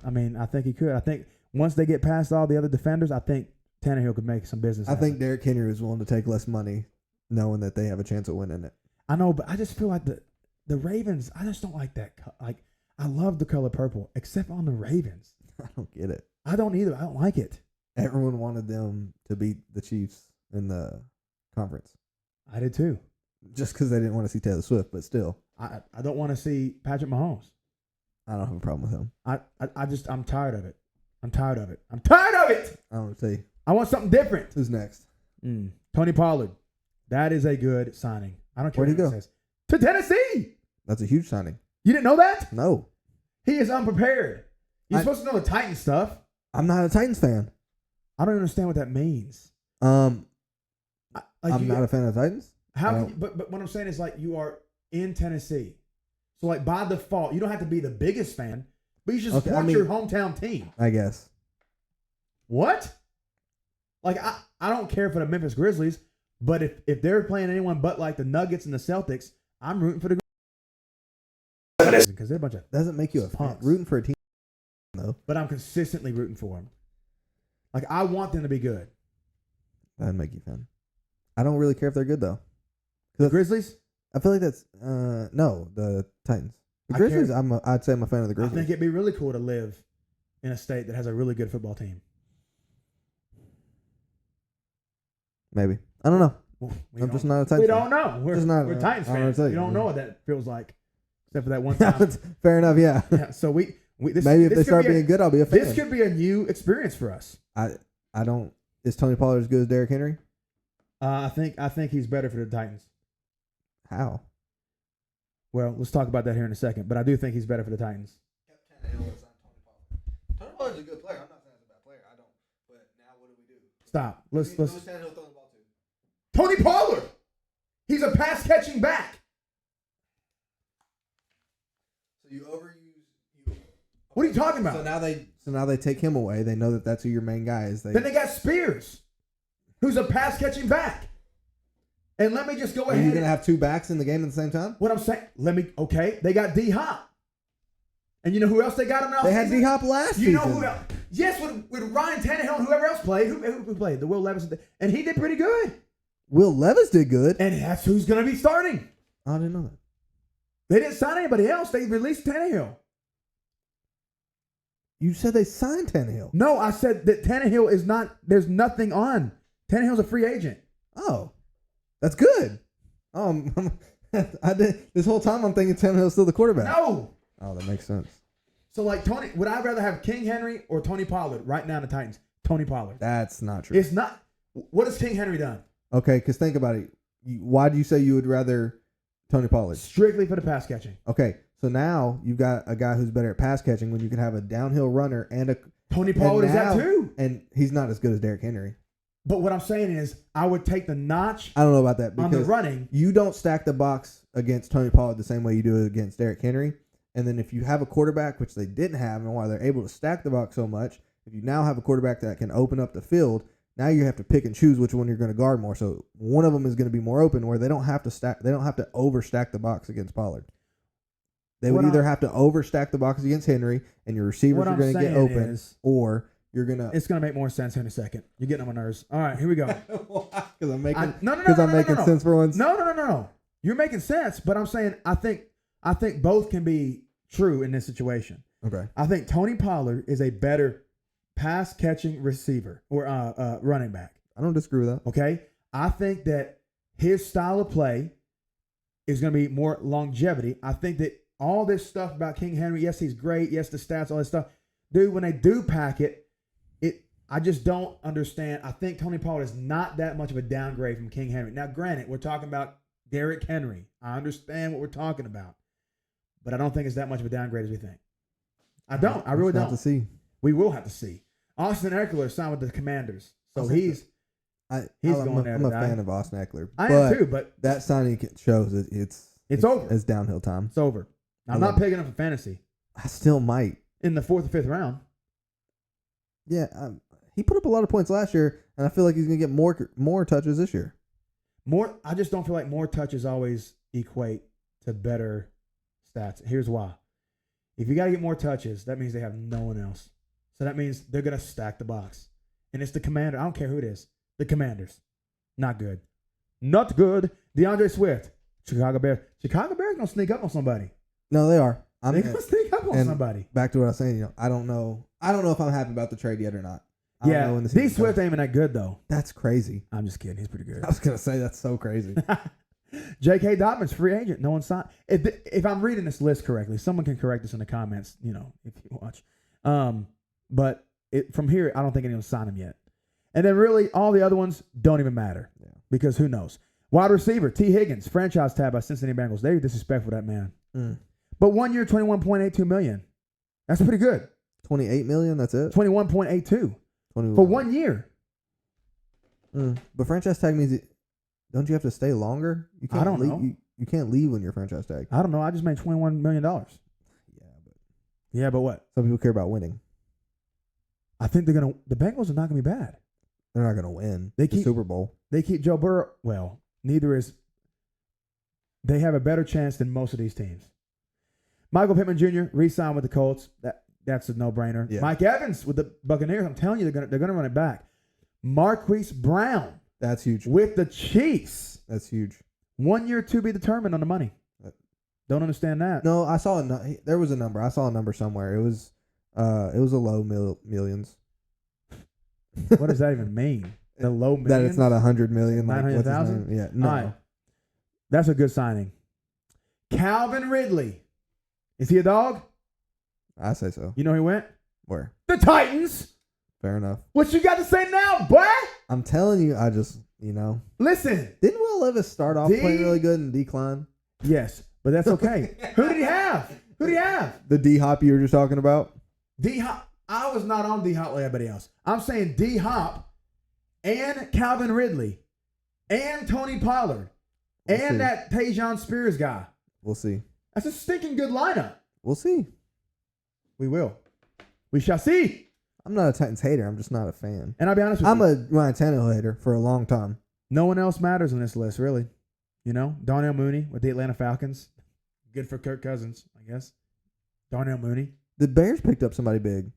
Speaker 1: I mean, I think he could. I think once they get past all the other defenders, I think Tannehill could make some business.
Speaker 2: I think Derrick Henry is willing to take less money, knowing that they have a chance of winning it.
Speaker 1: I know, but I just feel like the Ravens. I just don't like that. Like, I love the color purple, except on the Ravens.
Speaker 2: I don't get it.
Speaker 1: I don't either. I don't like it.
Speaker 2: Everyone wanted them to beat the Chiefs in the conference. I
Speaker 1: did too.
Speaker 2: Just because they didn't want to see Taylor Swift, but still.
Speaker 1: I don't want to see Patrick Mahomes.
Speaker 2: I don't have a problem with him.
Speaker 1: I'm tired of it. I'm tired of it. I'm tired of it.
Speaker 2: I don't see.
Speaker 1: I want something different.
Speaker 2: Who's next?
Speaker 1: Tony Pollard. That is a good signing. I don't care
Speaker 2: Where'd he go?
Speaker 1: Says. To Tennessee.
Speaker 2: That's a huge signing.
Speaker 1: You didn't know that?
Speaker 2: No.
Speaker 1: He is unprepared. You're supposed to know the Titans stuff.
Speaker 2: I'm not a Titans fan.
Speaker 1: I don't understand what that means.
Speaker 2: I'm not a fan of Titans.
Speaker 1: How? Can you, but what I'm saying is, like, you are in Tennessee, so like by default, you don't have to be the biggest fan, but you should support your hometown team.
Speaker 2: I guess. What?
Speaker 1: Like, I don't care for the Memphis Grizzlies, but if they're playing anyone but like the Nuggets and the Celtics, I'm rooting for the Grizzlies because they're a bunch of
Speaker 2: doesn't make you a fan. Rooting for a team though.
Speaker 1: But I'm consistently rooting for them. Like, I want them to be good.
Speaker 2: That'd make you a fan. I don't really care if they're good though.
Speaker 1: The Grizzlies?
Speaker 2: I feel like that's no, the Titans. The Grizzlies, I'd say I'm a fan of the Grizzlies.
Speaker 1: I think it'd be really cool to live in a state that has a really good football team.
Speaker 2: Maybe. I don't know.
Speaker 1: Well,
Speaker 2: I'm just not a Titans fan.
Speaker 1: We don't know. We're Titans fans. We don't know what that feels like. Except for that one time.
Speaker 2: Fair enough, yeah.
Speaker 1: Yeah, so maybe if
Speaker 2: they start being good, I'll be a fan.
Speaker 1: This could be a new experience for us.
Speaker 2: I don't. Is Tony Pollard as good as Derrick Henry?
Speaker 1: I think he's better for the Titans.
Speaker 2: How?
Speaker 1: Well, let's talk about that here in a second. But I do think he's better for the Titans.
Speaker 2: Tony Pollard's a good player. I'm not saying he's a bad player. I don't. But now what do we do?
Speaker 1: Stop. Let's.
Speaker 2: Who's Tannehill throwing the ball
Speaker 1: to? Tony Pollard. He's a pass catching back.
Speaker 2: So you overuse.
Speaker 1: What are you talking about?
Speaker 2: So now they take him away. They know that that's who your main guy is.
Speaker 1: Then they got Spears, who's a pass catching back. And let me just go ahead.
Speaker 2: Are you going to have two backs in the game at the same time?
Speaker 1: What I'm saying, they got D-Hop. And you know who else they got in the offseason?
Speaker 2: They had D-Hop last season.
Speaker 1: You know who else? Yes, with Ryan Tannehill and whoever else played. Who played? The Will Levis. And he did pretty good.
Speaker 2: Will Levis did good.
Speaker 1: And that's who's going to be starting.
Speaker 2: I didn't know that.
Speaker 1: They didn't sign anybody else. They released Tannehill.
Speaker 2: You said they signed Tannehill.
Speaker 1: No, I said that Tannehill is not, there's nothing on. Tannehill's a free agent.
Speaker 2: Oh. That's good. I did this whole time. I'm thinking Tannehill's still the quarterback.
Speaker 1: No.
Speaker 2: Oh, that makes sense.
Speaker 1: So like Tony, would I rather have King Henry or Tony Pollard right now in the Titans? Tony Pollard.
Speaker 2: That's not true.
Speaker 1: It's not. What has King Henry done?
Speaker 2: Okay, because think about it. Why do you say you would rather Tony Pollard?
Speaker 1: Strictly for the pass catching.
Speaker 2: Okay, so now you've got a guy who's better at pass catching when you can have a downhill runner and a
Speaker 1: Tony Pollard is that too.
Speaker 2: And he's not as good as Derrick Henry.
Speaker 1: But what I'm saying is, I would take the notch
Speaker 2: I don't know about that
Speaker 1: on the
Speaker 2: because
Speaker 1: running.
Speaker 2: you don't stack the box against Tony Pollard the same way you do it against Derrick Henry. And then if you have a quarterback, which they didn't have, and why they're able to stack the box so much, if you now have a quarterback that can open up the field, now you have to pick and choose which one you're going to guard more. So one of them is going to be more open, where they don't have to overstack the box against Pollard. They would either have to overstack the box against Henry, and your receivers are going to get open, or you're gonna.
Speaker 1: It's gonna make more sense in a second. You're getting on my nerves. All right, here we go.
Speaker 2: Because I'm making
Speaker 1: no.
Speaker 2: sense for once.
Speaker 1: No. You're making sense, but I'm saying I think both can be true in this situation.
Speaker 2: Okay.
Speaker 1: I think Tony Pollard is a better pass catching receiver or running back.
Speaker 2: I don't disagree with that.
Speaker 1: Okay. I think that his style of play is going to be more longevity. I think that all this stuff about King Henry, yes, he's great. Yes, the stats, all this stuff. Dude, when they do pack it, I just don't understand. I think Tony Pollard is not that much of a downgrade from King Henry. Now, granted, we're talking about Derrick Henry. I understand what we're talking about, but I don't think it's that much of a downgrade as we think. I don't. I really don't.
Speaker 2: Have to see.
Speaker 1: We will have to see. Austin Eckler signed with the Commanders, so he's going there.
Speaker 2: I'm a fan of Austin Eckler.
Speaker 1: I am too, but
Speaker 2: that signing shows that it's
Speaker 1: over.
Speaker 2: It's downhill time.
Speaker 1: It's over. I'm not picking up for fantasy.
Speaker 2: I still might
Speaker 1: in the 4th or 5th round.
Speaker 2: Yeah, he put up a lot of points last year, and I feel like he's gonna get more touches this year.
Speaker 1: I just don't feel like more touches always equate to better stats. Here's why. If you got to get more touches, that means they have no one else. So that means they're going to stack the box. And it's the Commander. I don't care who it is. The Commanders. Not good. Not good. DeAndre Swift. Chicago Bears. Chicago Bears going to sneak up on somebody.
Speaker 2: No, they are.
Speaker 1: They're going to sneak up on somebody.
Speaker 2: Back to what I was saying, I don't know if I'm happy about the trade yet or not.
Speaker 1: Yeah, D Swift ain't that good, though.
Speaker 2: That's crazy.
Speaker 1: I'm just kidding. He's pretty good.
Speaker 2: I was going to say, that's so crazy.
Speaker 1: J.K. Dobbins, free agent. No one signed. If I'm reading this list correctly, someone can correct us in the comments, if you watch. But from here, I don't think anyone's signed him yet. And then really, all the other ones don't even matter because who knows? Wide receiver, T. Higgins, franchise tag by Cincinnati Bengals. They're disrespectful to that man. But 1 year, $21.82 million. That's pretty good.
Speaker 2: $28 million, that's it?
Speaker 1: $21.82 for 1 year.
Speaker 2: But franchise tag means don't you have to stay longer? You can't
Speaker 1: I don't know.
Speaker 2: You can't leave when you're franchise tag.
Speaker 1: I don't know. I just made $21 million. Yeah, but what?
Speaker 2: Some people care about winning.
Speaker 1: I think the Bengals are not going to be bad.
Speaker 2: They're not going to win
Speaker 1: the
Speaker 2: Super Bowl.
Speaker 1: They keep Joe Burrow. Well, neither is. They have a better chance than most of these teams. Michael Pittman Jr. re-signed with the Colts. That's a no-brainer. Yeah. Mike Evans with the Buccaneers. I'm telling you, they're gonna run it back. Marquise Brown.
Speaker 2: That's huge.
Speaker 1: With the Chiefs.
Speaker 2: That's huge.
Speaker 1: 1 year to be determined on the money. Don't understand that.
Speaker 2: No, I saw there was a number. I saw a number somewhere. It was a low millions.
Speaker 1: What does that even mean? The low millions?
Speaker 2: That it's not 100 million.
Speaker 1: 900,000?
Speaker 2: Yeah, no.
Speaker 1: Right. That's a good signing. Calvin Ridley. Is he a dog?
Speaker 2: I say so.
Speaker 1: You know he went?
Speaker 2: Where?
Speaker 1: The Titans.
Speaker 2: Fair enough.
Speaker 1: What you got to say now, boy?
Speaker 2: I'm telling you, I just,
Speaker 1: Listen.
Speaker 2: Didn't Will Levis start off playing really good and decline?
Speaker 1: Yes, but that's okay. Who did he have?
Speaker 2: The D-Hop you were just talking about?
Speaker 1: D-Hop. I was not on D-Hop like everybody else. I'm saying D-Hop and Calvin Ridley and Tony Pollard and that Tajon Spears guy.
Speaker 2: We'll see.
Speaker 1: That's a stinking good lineup.
Speaker 2: We'll see.
Speaker 1: We will. We shall see.
Speaker 2: I'm not a Titans hater. I'm just not a fan.
Speaker 1: And I'll be honest with you.
Speaker 2: I'm a Ryan Tannehill hater for a long time.
Speaker 1: No one else matters on this list, really. Darnell Mooney with the Atlanta Falcons. Good for Kirk Cousins, I guess. Darnell Mooney.
Speaker 2: The Bears picked up somebody big.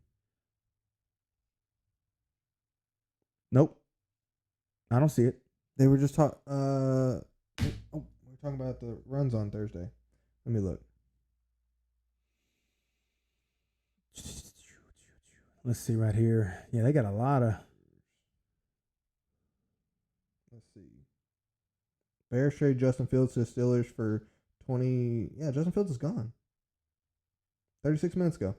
Speaker 1: Nope. I don't see it.
Speaker 2: They were just talking. We're talking about the runs on Thursday. Let me look.
Speaker 1: Let's see right here. Yeah, they got a lot of.
Speaker 2: Let's see. Bears trade Justin Fields to the Steelers for 20. Yeah, Justin Fields is gone. 36 minutes ago.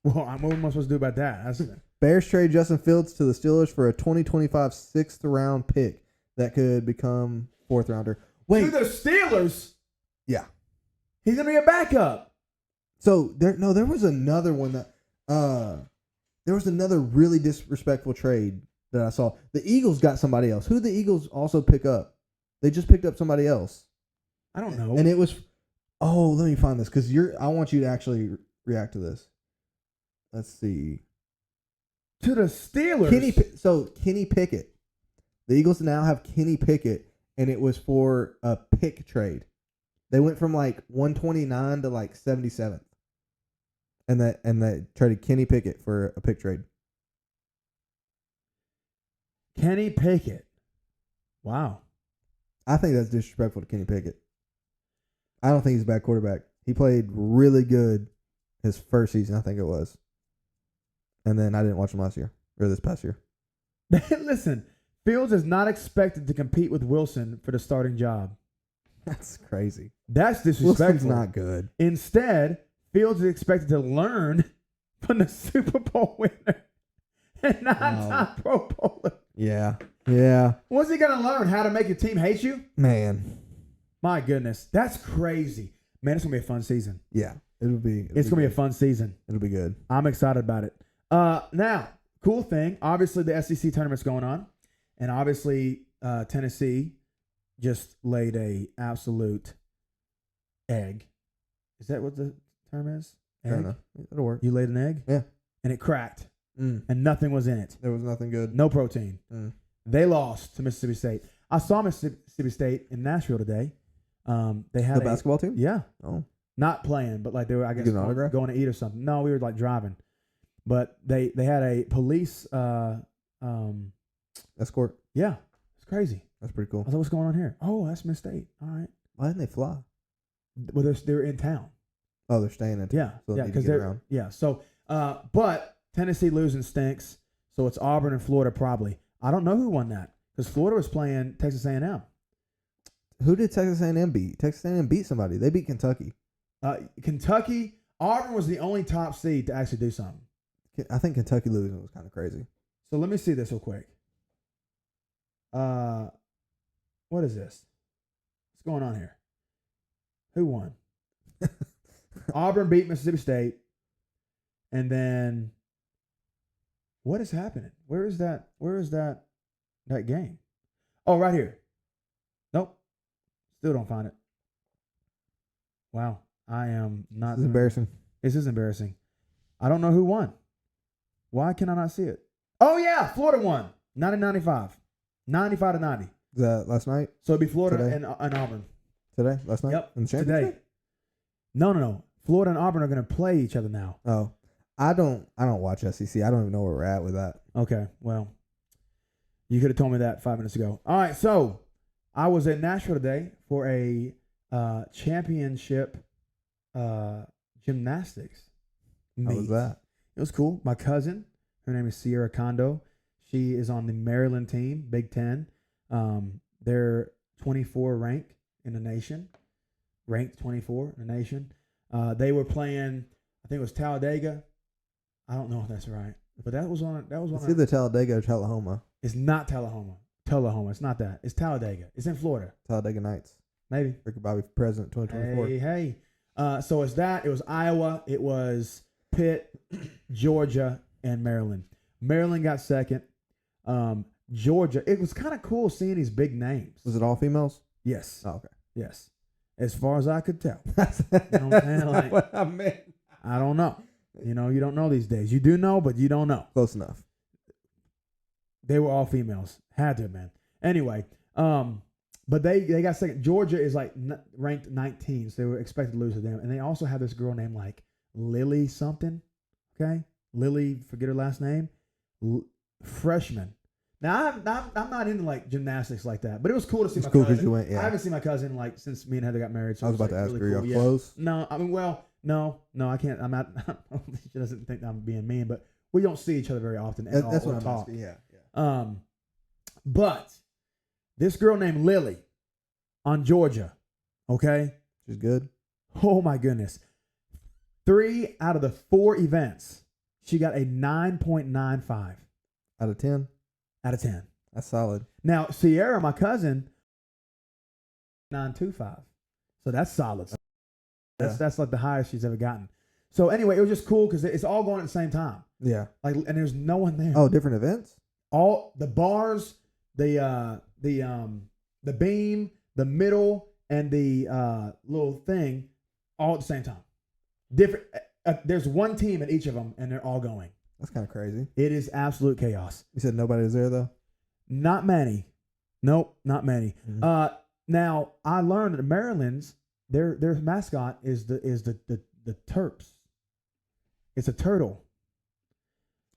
Speaker 1: Well, what am I supposed to do about that?
Speaker 2: Bears trade Justin Fields to the Steelers for a 2025 sixth round pick that could become fourth rounder. Wait,
Speaker 1: to the Steelers?
Speaker 2: Yeah,
Speaker 1: he's gonna be a backup.
Speaker 2: So there was another one that there was another really disrespectful trade that I saw. The Eagles got somebody else. Who did the Eagles also pick up? They just picked up somebody else.
Speaker 1: I don't know.
Speaker 2: And it was, let me find this because I want you to actually react to this. Let's see.
Speaker 1: To the Steelers.
Speaker 2: Kenny Pickett. The Eagles now have Kenny Pickett, and it was for a pick trade. They went from like 129 to like 77th. And they traded Kenny Pickett for a pick trade.
Speaker 1: Kenny Pickett. Wow.
Speaker 2: I think that's disrespectful to Kenny Pickett. I don't think he's a bad quarterback. He played really good his first season, I think it was. And then I didn't watch him last year or this past year.
Speaker 1: Listen, Fields is not expected to compete with Wilson for the starting job.
Speaker 2: That's crazy.
Speaker 1: That's disrespectful.
Speaker 2: Wilson's not good.
Speaker 1: Instead, Fields is expected to learn from the Super Bowl winner and nine-time Pro Bowler.
Speaker 2: Yeah. Yeah.
Speaker 1: What's he going to learn? How to make your team hate you?
Speaker 2: Man.
Speaker 1: My goodness. That's crazy. Man, it's going to be a fun season.
Speaker 2: Yeah. It's going
Speaker 1: to be a fun season.
Speaker 2: It'll be good.
Speaker 1: I'm excited about it. Now, cool thing. Obviously, the SEC tournament's going on. And obviously, Tennessee just laid a absolute egg. Is that what the term is?
Speaker 2: Egg? I don't know. It'll work.
Speaker 1: You laid an egg?
Speaker 2: Yeah.
Speaker 1: And it cracked. And nothing was in it.
Speaker 2: There was nothing good.
Speaker 1: No protein. They lost to Mississippi State. I saw Mississippi State in Nashville today. They had
Speaker 2: the basketball team?
Speaker 1: Yeah.
Speaker 2: Oh.
Speaker 1: Not playing, but like they were, I guess, going to eat or something. No, we were like driving. But they had a police
Speaker 2: escort.
Speaker 1: Yeah. It's crazy.
Speaker 2: That's pretty cool.
Speaker 1: I was like, what's going on here? Oh, that's Miss State. All right.
Speaker 2: Why didn't they fly?
Speaker 1: Well, they're in town.
Speaker 2: Oh, they're staying in town.
Speaker 1: Yeah.
Speaker 2: So
Speaker 1: yeah, because they're around. Yeah. So, but Tennessee losing stinks. So it's Auburn and Florida probably. I don't know who won that because Florida was playing Texas A&M.
Speaker 2: Who did Texas A&M beat? Texas A&M beat somebody. They beat Kentucky.
Speaker 1: Kentucky. Auburn was the only top seed to actually do something.
Speaker 2: I think Kentucky losing was kind of crazy.
Speaker 1: So let me see this real quick. What is this? What's going on here? Who won? Auburn beat Mississippi State. And then what is happening? Where is that game? Oh, right here. Nope. Still don't find it. Wow. I am not.
Speaker 2: This is embarrassing.
Speaker 1: This is embarrassing. I don't know who won. Why can I not see it? Oh, yeah. Florida won. 90-95. 95-90.
Speaker 2: Is that last night?
Speaker 1: So it'd be Florida and Auburn.
Speaker 2: Today? Last night?
Speaker 1: Yep.
Speaker 2: In the championship?
Speaker 1: Today. No. Florida and Auburn are going to play each other now.
Speaker 2: Oh. I don't watch SEC. I don't even know where we're at with that.
Speaker 1: Okay. Well, you could have told me that 5 minutes ago. All right. So I was at Nashville today for a championship gymnastics meet.
Speaker 2: How was that?
Speaker 1: It was cool. My cousin, her name is Sierra Kondo. She is on the Maryland team, Big Ten. They're 24 ranked in the nation. Ranked 24 in the nation. They were playing, I think it was Talladega. I don't know if that's right. But that was on.
Speaker 2: It's either Talladega or Tullahoma.
Speaker 1: It's not Tullahoma. It's not that. It's Talladega. It's in Florida.
Speaker 2: Talladega Nights.
Speaker 1: Maybe.
Speaker 2: Ricky Bobby President 2024.
Speaker 1: Hey. So it's that. It was Iowa. It was Pitt, Georgia, and Maryland. Maryland got second. Georgia. It was kind of cool seeing these big names.
Speaker 2: Was it all females?
Speaker 1: Yes.
Speaker 2: Oh, okay.
Speaker 1: Yes. As far as I could tell.
Speaker 2: That's
Speaker 1: like,
Speaker 2: what I meant.
Speaker 1: I don't know. You don't know these days. You do know, but you don't know.
Speaker 2: Close enough.
Speaker 1: They were all females. Had to, man. Anyway, but they got second. Georgia is like ranked 19, so they were expected to lose to them. And they also have this girl named like Lily something. Okay, Lily, forget her last name. Freshman. Now I'm not into like gymnastics like that, but it was cool to see.
Speaker 2: It's
Speaker 1: my
Speaker 2: cool
Speaker 1: cousin.
Speaker 2: because you went. Yeah.
Speaker 1: I haven't seen my cousin like since me and Heather got married. So
Speaker 2: I was about to ask her, are you close?
Speaker 1: No, I mean, well, no, I can't. I'm not. She doesn't think I'm being mean, but we don't see each other very often.
Speaker 2: That's what I'm asking. Yeah.
Speaker 1: But This girl named Lily on Georgia. Okay.
Speaker 2: She's good.
Speaker 1: Oh my goodness. 3 out of the 4 events, she got a 9.95
Speaker 2: Out of 10.
Speaker 1: out of 10.
Speaker 2: That's solid.
Speaker 1: Now, Sierra, my cousin, 9.25. So that's solid. That's like the highest she's ever gotten. So anyway, it was just cool because it's all going at the same time.
Speaker 2: Yeah.
Speaker 1: Like, and there's no one there.
Speaker 2: Oh, different events?
Speaker 1: All the bars, the beam, the middle, and the little thing, all at the same time. Different. There's one team at each of them, and they're all going.
Speaker 2: That's kind of crazy.
Speaker 1: It is absolute chaos.
Speaker 2: You said nobody was there though?
Speaker 1: Not many. Nope, not many.
Speaker 2: Mm-hmm.
Speaker 1: Now I learned that Maryland's their mascot is the Terps. It's a turtle.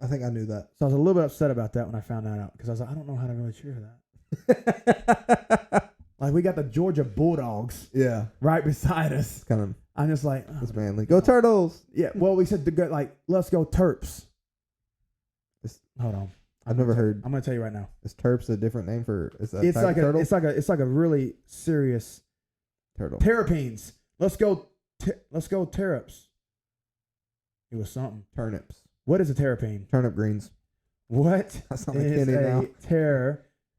Speaker 2: I think I knew that.
Speaker 1: So I was a little bit upset about that when I found that out because I was like, I don't know how to really cheer for that. Like we got the Georgia Bulldogs,
Speaker 2: yeah,
Speaker 1: right beside us.
Speaker 2: Kind of.
Speaker 1: I'm just like,
Speaker 2: It's manly. Go Turtles!
Speaker 1: Yeah. Well, we said let's go Terps. Hold on.
Speaker 2: I've never heard.
Speaker 1: I'm gonna tell you right now.
Speaker 2: Is Terps a different name for? Is that
Speaker 1: It's
Speaker 2: type
Speaker 1: like
Speaker 2: of turtle?
Speaker 1: it's like a really serious
Speaker 2: Turtle.
Speaker 1: terrapines. Let's go Terps. It was something.
Speaker 2: Turnips.
Speaker 1: What is a terrapine?
Speaker 2: Turnip greens.
Speaker 1: What
Speaker 2: That's not like
Speaker 1: is
Speaker 2: Kenny now.
Speaker 1: a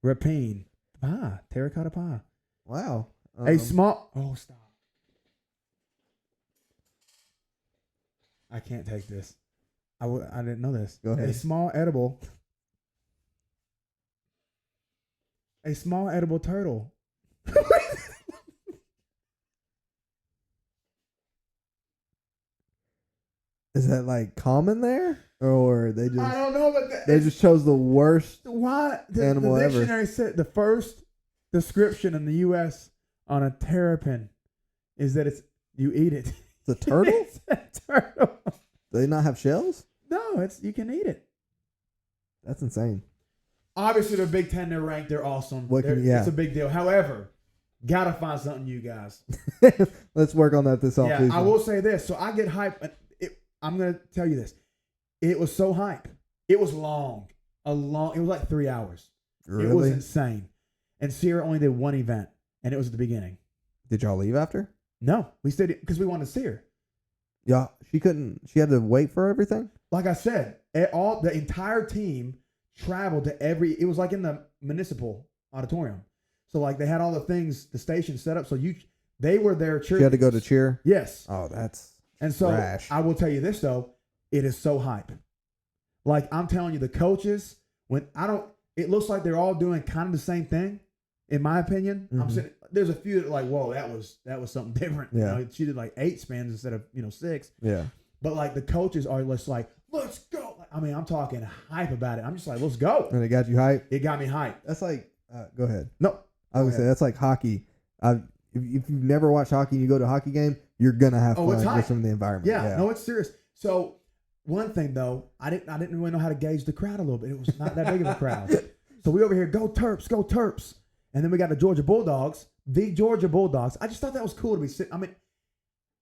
Speaker 1: terrapine? Pie. Terracotta pie.
Speaker 2: Wow.
Speaker 1: A small. Oh, stop. I can't take this. I didn't know this.
Speaker 2: Go ahead.
Speaker 1: A small edible turtle.
Speaker 2: Is that like common there, or they just?
Speaker 1: I don't know, but
Speaker 2: they just chose the worst.
Speaker 1: Why
Speaker 2: animal
Speaker 1: the
Speaker 2: ever.
Speaker 1: dictionary said the first description in the U.S. on a terrapin is that you eat it.
Speaker 2: It's a turtle.
Speaker 1: It's a turtle.
Speaker 2: Do they not have shells?
Speaker 1: No, you can eat it.
Speaker 2: That's insane.
Speaker 1: Obviously, they're Big Ten. They're ranked. They're awesome.
Speaker 2: Yeah.
Speaker 1: It's a big deal. However, gotta find something new, guys.
Speaker 2: Let's work on that this offseason.
Speaker 1: Yeah, I will say this. So I get hype. I'm gonna tell you this. It was so hype. It was long. It was like 3 hours.
Speaker 2: Really?
Speaker 1: It was insane. And Sierra only did one event, and it was at the beginning.
Speaker 2: Did y'all leave after?
Speaker 1: No, we stayed because we wanted to see her.
Speaker 2: Yeah, she couldn't. She had to wait for everything.
Speaker 1: Like I said, the entire team traveled to it was like in the municipal auditorium. So like they had all the things, the station set up. So they were there cheering.
Speaker 2: She had to go to cheer.
Speaker 1: Yes.
Speaker 2: Oh, that's
Speaker 1: and so
Speaker 2: trash.
Speaker 1: I will tell you this though, it is so hype. Like I'm telling you, the coaches it looks like they're all doing kind of the same thing, in my opinion.
Speaker 2: Mm-hmm.
Speaker 1: I'm saying there's a few that are like, whoa, that was something different.
Speaker 2: Yeah.
Speaker 1: You know, she did like 8 spins instead of 6.
Speaker 2: Yeah.
Speaker 1: But like the coaches are just like, let's go. I mean, I'm talking hype about it. I'm just like, let's go.
Speaker 2: And it got you hyped.
Speaker 1: It got me hyped.
Speaker 2: That's like, go ahead.
Speaker 1: No,
Speaker 2: I was gonna say that's like hockey. If you've never watched hockey and you go to a hockey game, you're gonna have fun just from the environment.
Speaker 1: Yeah, no, it's serious. So one thing though, I didn't really know how to gauge the crowd a little bit. It was not that big of a crowd. So we over here, go Terps, go Terps. And then we got the Georgia Bulldogs. I just thought that was cool to be sitting. I mean,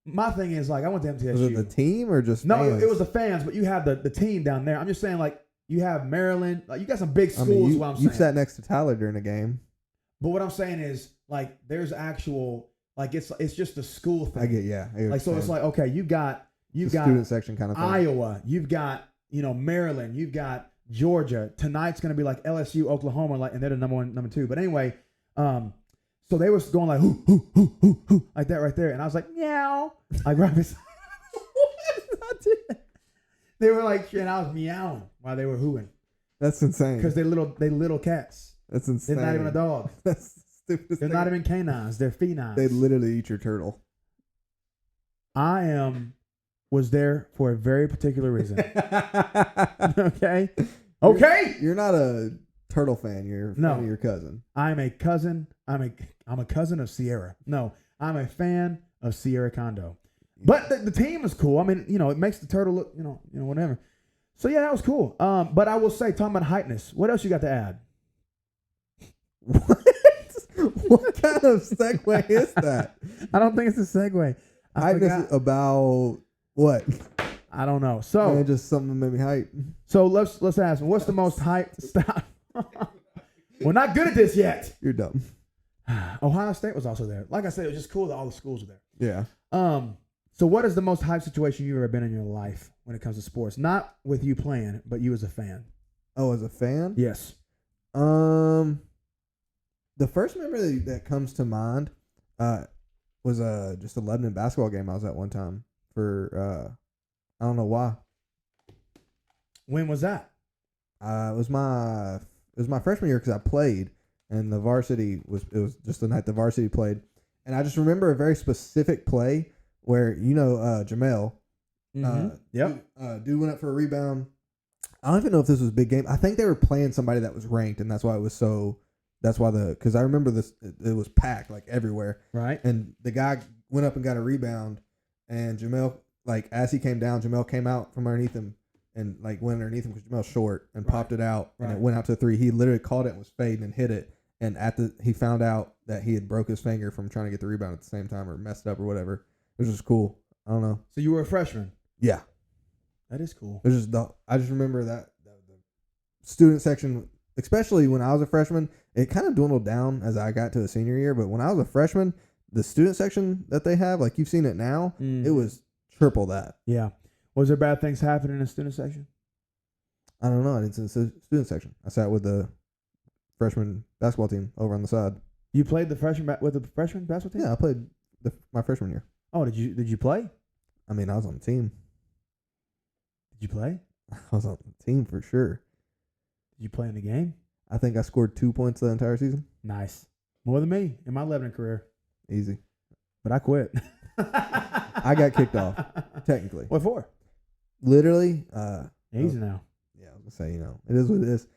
Speaker 1: my thing is like I went to MTSU.
Speaker 2: Was it the team or just
Speaker 1: no?
Speaker 2: fans?
Speaker 1: It was the fans, but you have the team down there. I'm just saying like you have Maryland. Like you got some big schools.
Speaker 2: I mean,
Speaker 1: what I'm saying.
Speaker 2: you sat next to Tyler during a game.
Speaker 1: But what I'm saying is like there's actual like it's just a school thing.
Speaker 2: I get yeah.
Speaker 1: Like so it's like okay, you've got
Speaker 2: student section kind of thing.
Speaker 1: Iowa, you've got Maryland, you've got Georgia. Tonight's gonna be like LSU, Oklahoma, like and they're the number 1, number 2. But anyway, so they was going like hoo like that right there, and I was like meow, like right beside. They were like, and I was meowing while they were hooing.
Speaker 2: That's insane.
Speaker 1: Because they're little cats.
Speaker 2: That's insane.
Speaker 1: They're not even a dog.
Speaker 2: That's the stupidest
Speaker 1: They're
Speaker 2: thing.
Speaker 1: not even canines. They're felines.
Speaker 2: They literally eat your turtle.
Speaker 1: Was there for a very particular reason. Okay. Okay.
Speaker 2: You're not a turtle fan. You're a fan of your cousin.
Speaker 1: I'm a cousin. I'm a cousin of Sierra. No, I'm a fan of Sierra Kondo. But the team is cool. I mean, it makes the turtle look, whatever. So yeah, that was cool. But I will say, talking about hypeness, what else you got to add?
Speaker 2: What? What kind of segue is that?
Speaker 1: I don't think it's a segue.
Speaker 2: Hypeness about what?
Speaker 1: I don't know. So
Speaker 2: just something that made me hype.
Speaker 1: So let's ask him, what's the most hype? Stop. We're not good at this yet.
Speaker 2: You're dumb.
Speaker 1: Ohio State was also there. Like I said, it was just cool that all the schools were there.
Speaker 2: Yeah.
Speaker 1: So what is the most hype situation you've ever been in your life when it comes to sports? Not with you playing, but you as a fan.
Speaker 2: Oh, as a fan?
Speaker 1: Yes.
Speaker 2: The first memory that comes to mind was just a Lebanon basketball game I was at one time for I don't know why.
Speaker 1: When was that?
Speaker 2: It was my freshman year because I played, and it was just the night the varsity played, and I just remember a very specific play where Jamel, dude went up for a rebound. I don't even know if this was a big game. I think they were playing somebody that was ranked, and that's why it was so. That's why because I remember this, it was packed like everywhere,
Speaker 1: right?
Speaker 2: And the guy went up and got a rebound, and Jamel, like as he came down, Jamel came out from underneath him and like went underneath him because Jamel's short and popped it out, and it went out to a three. He literally caught it and was fading and hit it, and he found out that he had broke his finger from trying to get the rebound at the same time or messed up or whatever. It was just cool. I don't know.
Speaker 1: So you were a freshman?
Speaker 2: Yeah,
Speaker 1: that is cool.
Speaker 2: It was I just remember that the student section, especially when I was a freshman, it kind of dwindled down as I got to a senior year. But when I was a freshman, the student section that they have, like you've seen it now, it was triple that.
Speaker 1: Yeah. Was there bad things happening in the student section?
Speaker 2: I don't know. I didn't see the student section. I sat with the freshman basketball team over on the side.
Speaker 1: You played with the freshman basketball team?
Speaker 2: Yeah, I played my freshman year.
Speaker 1: Oh, did you play?
Speaker 2: I mean, I was on the team.
Speaker 1: Did you play?
Speaker 2: I was on the team for sure.
Speaker 1: Did you play in the game?
Speaker 2: I think I scored 2 points the entire season.
Speaker 1: Nice. More than me in my Lebanon career.
Speaker 2: Easy.
Speaker 1: But I quit.
Speaker 2: I got kicked off, technically.
Speaker 1: What for?
Speaker 2: Literally.
Speaker 1: Easy now.
Speaker 2: Yeah, I was going to say, it is what it is.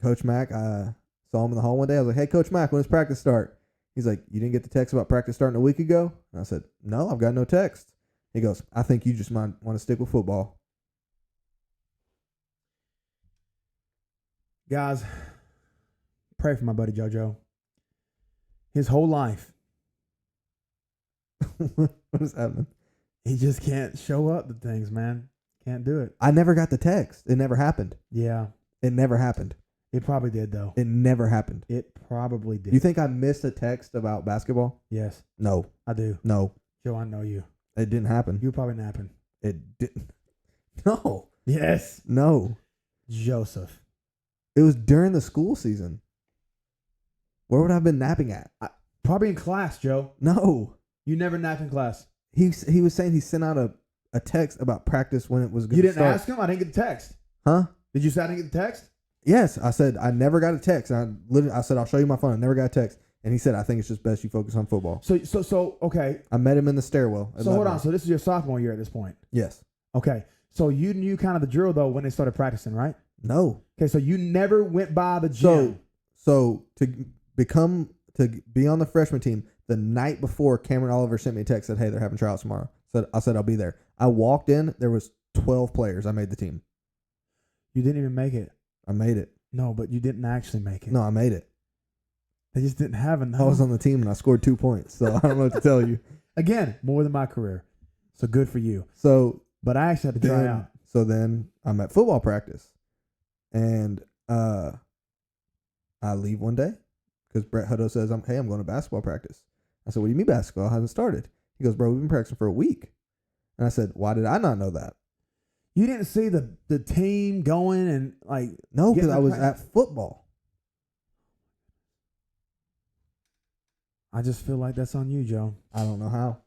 Speaker 2: Coach Mack, I saw him in the hall one day. I was like, hey, Coach Mack, when does practice start? He's like, you didn't get the text about practice starting a week ago? And I said, no, I've got no text. He goes, I think you just might want to stick with football.
Speaker 1: Guys, pray for my buddy JoJo. His whole life.
Speaker 2: What is happening?
Speaker 1: He just can't show up to things, man. Can't do it.
Speaker 2: I never got the text. It never happened.
Speaker 1: Yeah.
Speaker 2: It never happened.
Speaker 1: It probably did, though.
Speaker 2: It never happened.
Speaker 1: It probably did.
Speaker 2: You think I missed a text about basketball?
Speaker 1: Yes.
Speaker 2: No.
Speaker 1: I do.
Speaker 2: No.
Speaker 1: Joe, I know you.
Speaker 2: It didn't happen.
Speaker 1: You were probably napping.
Speaker 2: It didn't. No.
Speaker 1: Yes.
Speaker 2: No.
Speaker 1: Joseph.
Speaker 2: It was during the school season. Where would I have been napping at?
Speaker 1: Probably in class, Joe.
Speaker 2: No.
Speaker 1: You never napped in class.
Speaker 2: He was saying he sent out a text about practice when it was going
Speaker 1: You
Speaker 2: to
Speaker 1: didn't
Speaker 2: start.
Speaker 1: ask him? I didn't get the text.
Speaker 2: Huh?
Speaker 1: Did you say I didn't get the text?
Speaker 2: Yes. I said, I never got a text. And I said, I'll show you my phone. I never got a text. And he said, I think it's just best you focus on football.
Speaker 1: So okay.
Speaker 2: I met him in the stairwell.
Speaker 1: So hold on. So this is your sophomore year at this point?
Speaker 2: Yes.
Speaker 1: Okay. So you knew kind of the drill, though, when they started practicing, right?
Speaker 2: No.
Speaker 1: Okay, so you never went by the gym.
Speaker 2: So to be on the freshman team, the night before, Cameron Oliver sent me a text, said, hey, they're having tryouts tomorrow. I said I'll be there. I walked in, there was 12 players. I made the team.
Speaker 1: You didn't even make it.
Speaker 2: I made it.
Speaker 1: No, but you didn't actually make it.
Speaker 2: No, I made it.
Speaker 1: They just didn't have enough.
Speaker 2: I was on the team and I scored 2 points, so I don't know what to tell you.
Speaker 1: Again, more than my career. So good for you. But I actually had to try out.
Speaker 2: So then I'm at football practice. And I leave one day because Brett Hutto says, hey, I'm going to basketball practice. I said, what do you mean basketball hasn't started? He goes, bro, we've been practicing for a week. And I said, why did I not know that?
Speaker 1: You didn't see the team going and like...
Speaker 2: No, because I was at football.
Speaker 1: I just feel like that's on you, Joe.
Speaker 2: I don't know how.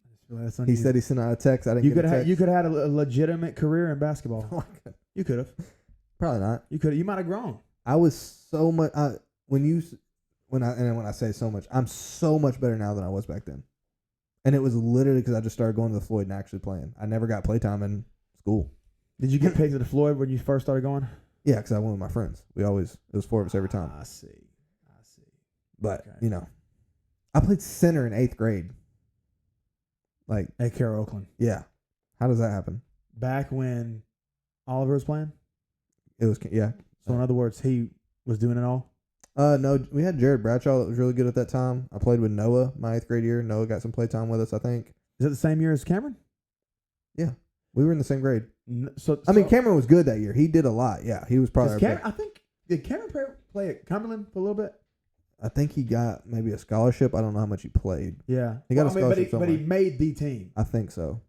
Speaker 1: I just feel like that's on
Speaker 2: he
Speaker 1: you.
Speaker 2: said he sent out a text. I didn't get a text.
Speaker 1: You could have had a legitimate career in basketball.
Speaker 2: Oh,
Speaker 1: you could have.
Speaker 2: Probably not.
Speaker 1: You could. You might have grown.
Speaker 2: I was so much... When I say so much, I'm so much better now than I was back then. And it was literally because I just started going to the Floyd and actually playing. I never got playtime in school.
Speaker 1: Did you get picked to the Floyd when you first started going?
Speaker 2: Yeah, because I went with my friends. It was 4 of us every time.
Speaker 1: I see.
Speaker 2: But,
Speaker 1: Okay.
Speaker 2: I played center in 8th grade. Like,
Speaker 1: At Carroll Oakland.
Speaker 2: yeah. How does that happen?
Speaker 1: Back when Oliver was playing?
Speaker 2: It was, yeah.
Speaker 1: So in other words, he was doing it all?
Speaker 2: No, we had Jared Bradshaw that was really good at that time. I played with Noah my 8th grade year. Noah got some play time with us, I think.
Speaker 1: Is that the same year as Cameron?
Speaker 2: Yeah. We were in the same grade.
Speaker 1: So
Speaker 2: Cameron was good that year. He did a lot. Yeah, he was probably our
Speaker 1: Cameron, I think Did Cameron play at Cumberland for a little bit?
Speaker 2: I think he got maybe a scholarship. I don't know how much he played.
Speaker 1: Yeah,
Speaker 2: He got a scholarship
Speaker 1: but he made the team.
Speaker 2: I think so.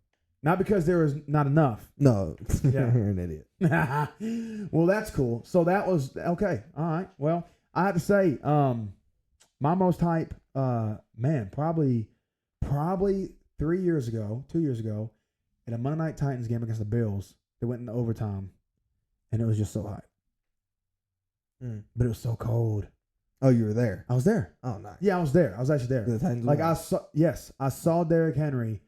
Speaker 1: Not because there was not enough.
Speaker 2: No,
Speaker 1: Yeah.
Speaker 2: you're an idiot.
Speaker 1: Well, that's cool. So that was okay. All right. Well, I have to say, my most hype, man, probably 2 years ago, in a Monday Night Titans game against the Bills, they went into overtime, and it was just so hot. But it was so cold.
Speaker 2: Oh, you were there.
Speaker 1: I was there.
Speaker 2: Oh, nice.
Speaker 1: Yeah, I was there. I was actually there.
Speaker 2: The Titans
Speaker 1: Like
Speaker 2: won.
Speaker 1: I saw Derrick Henry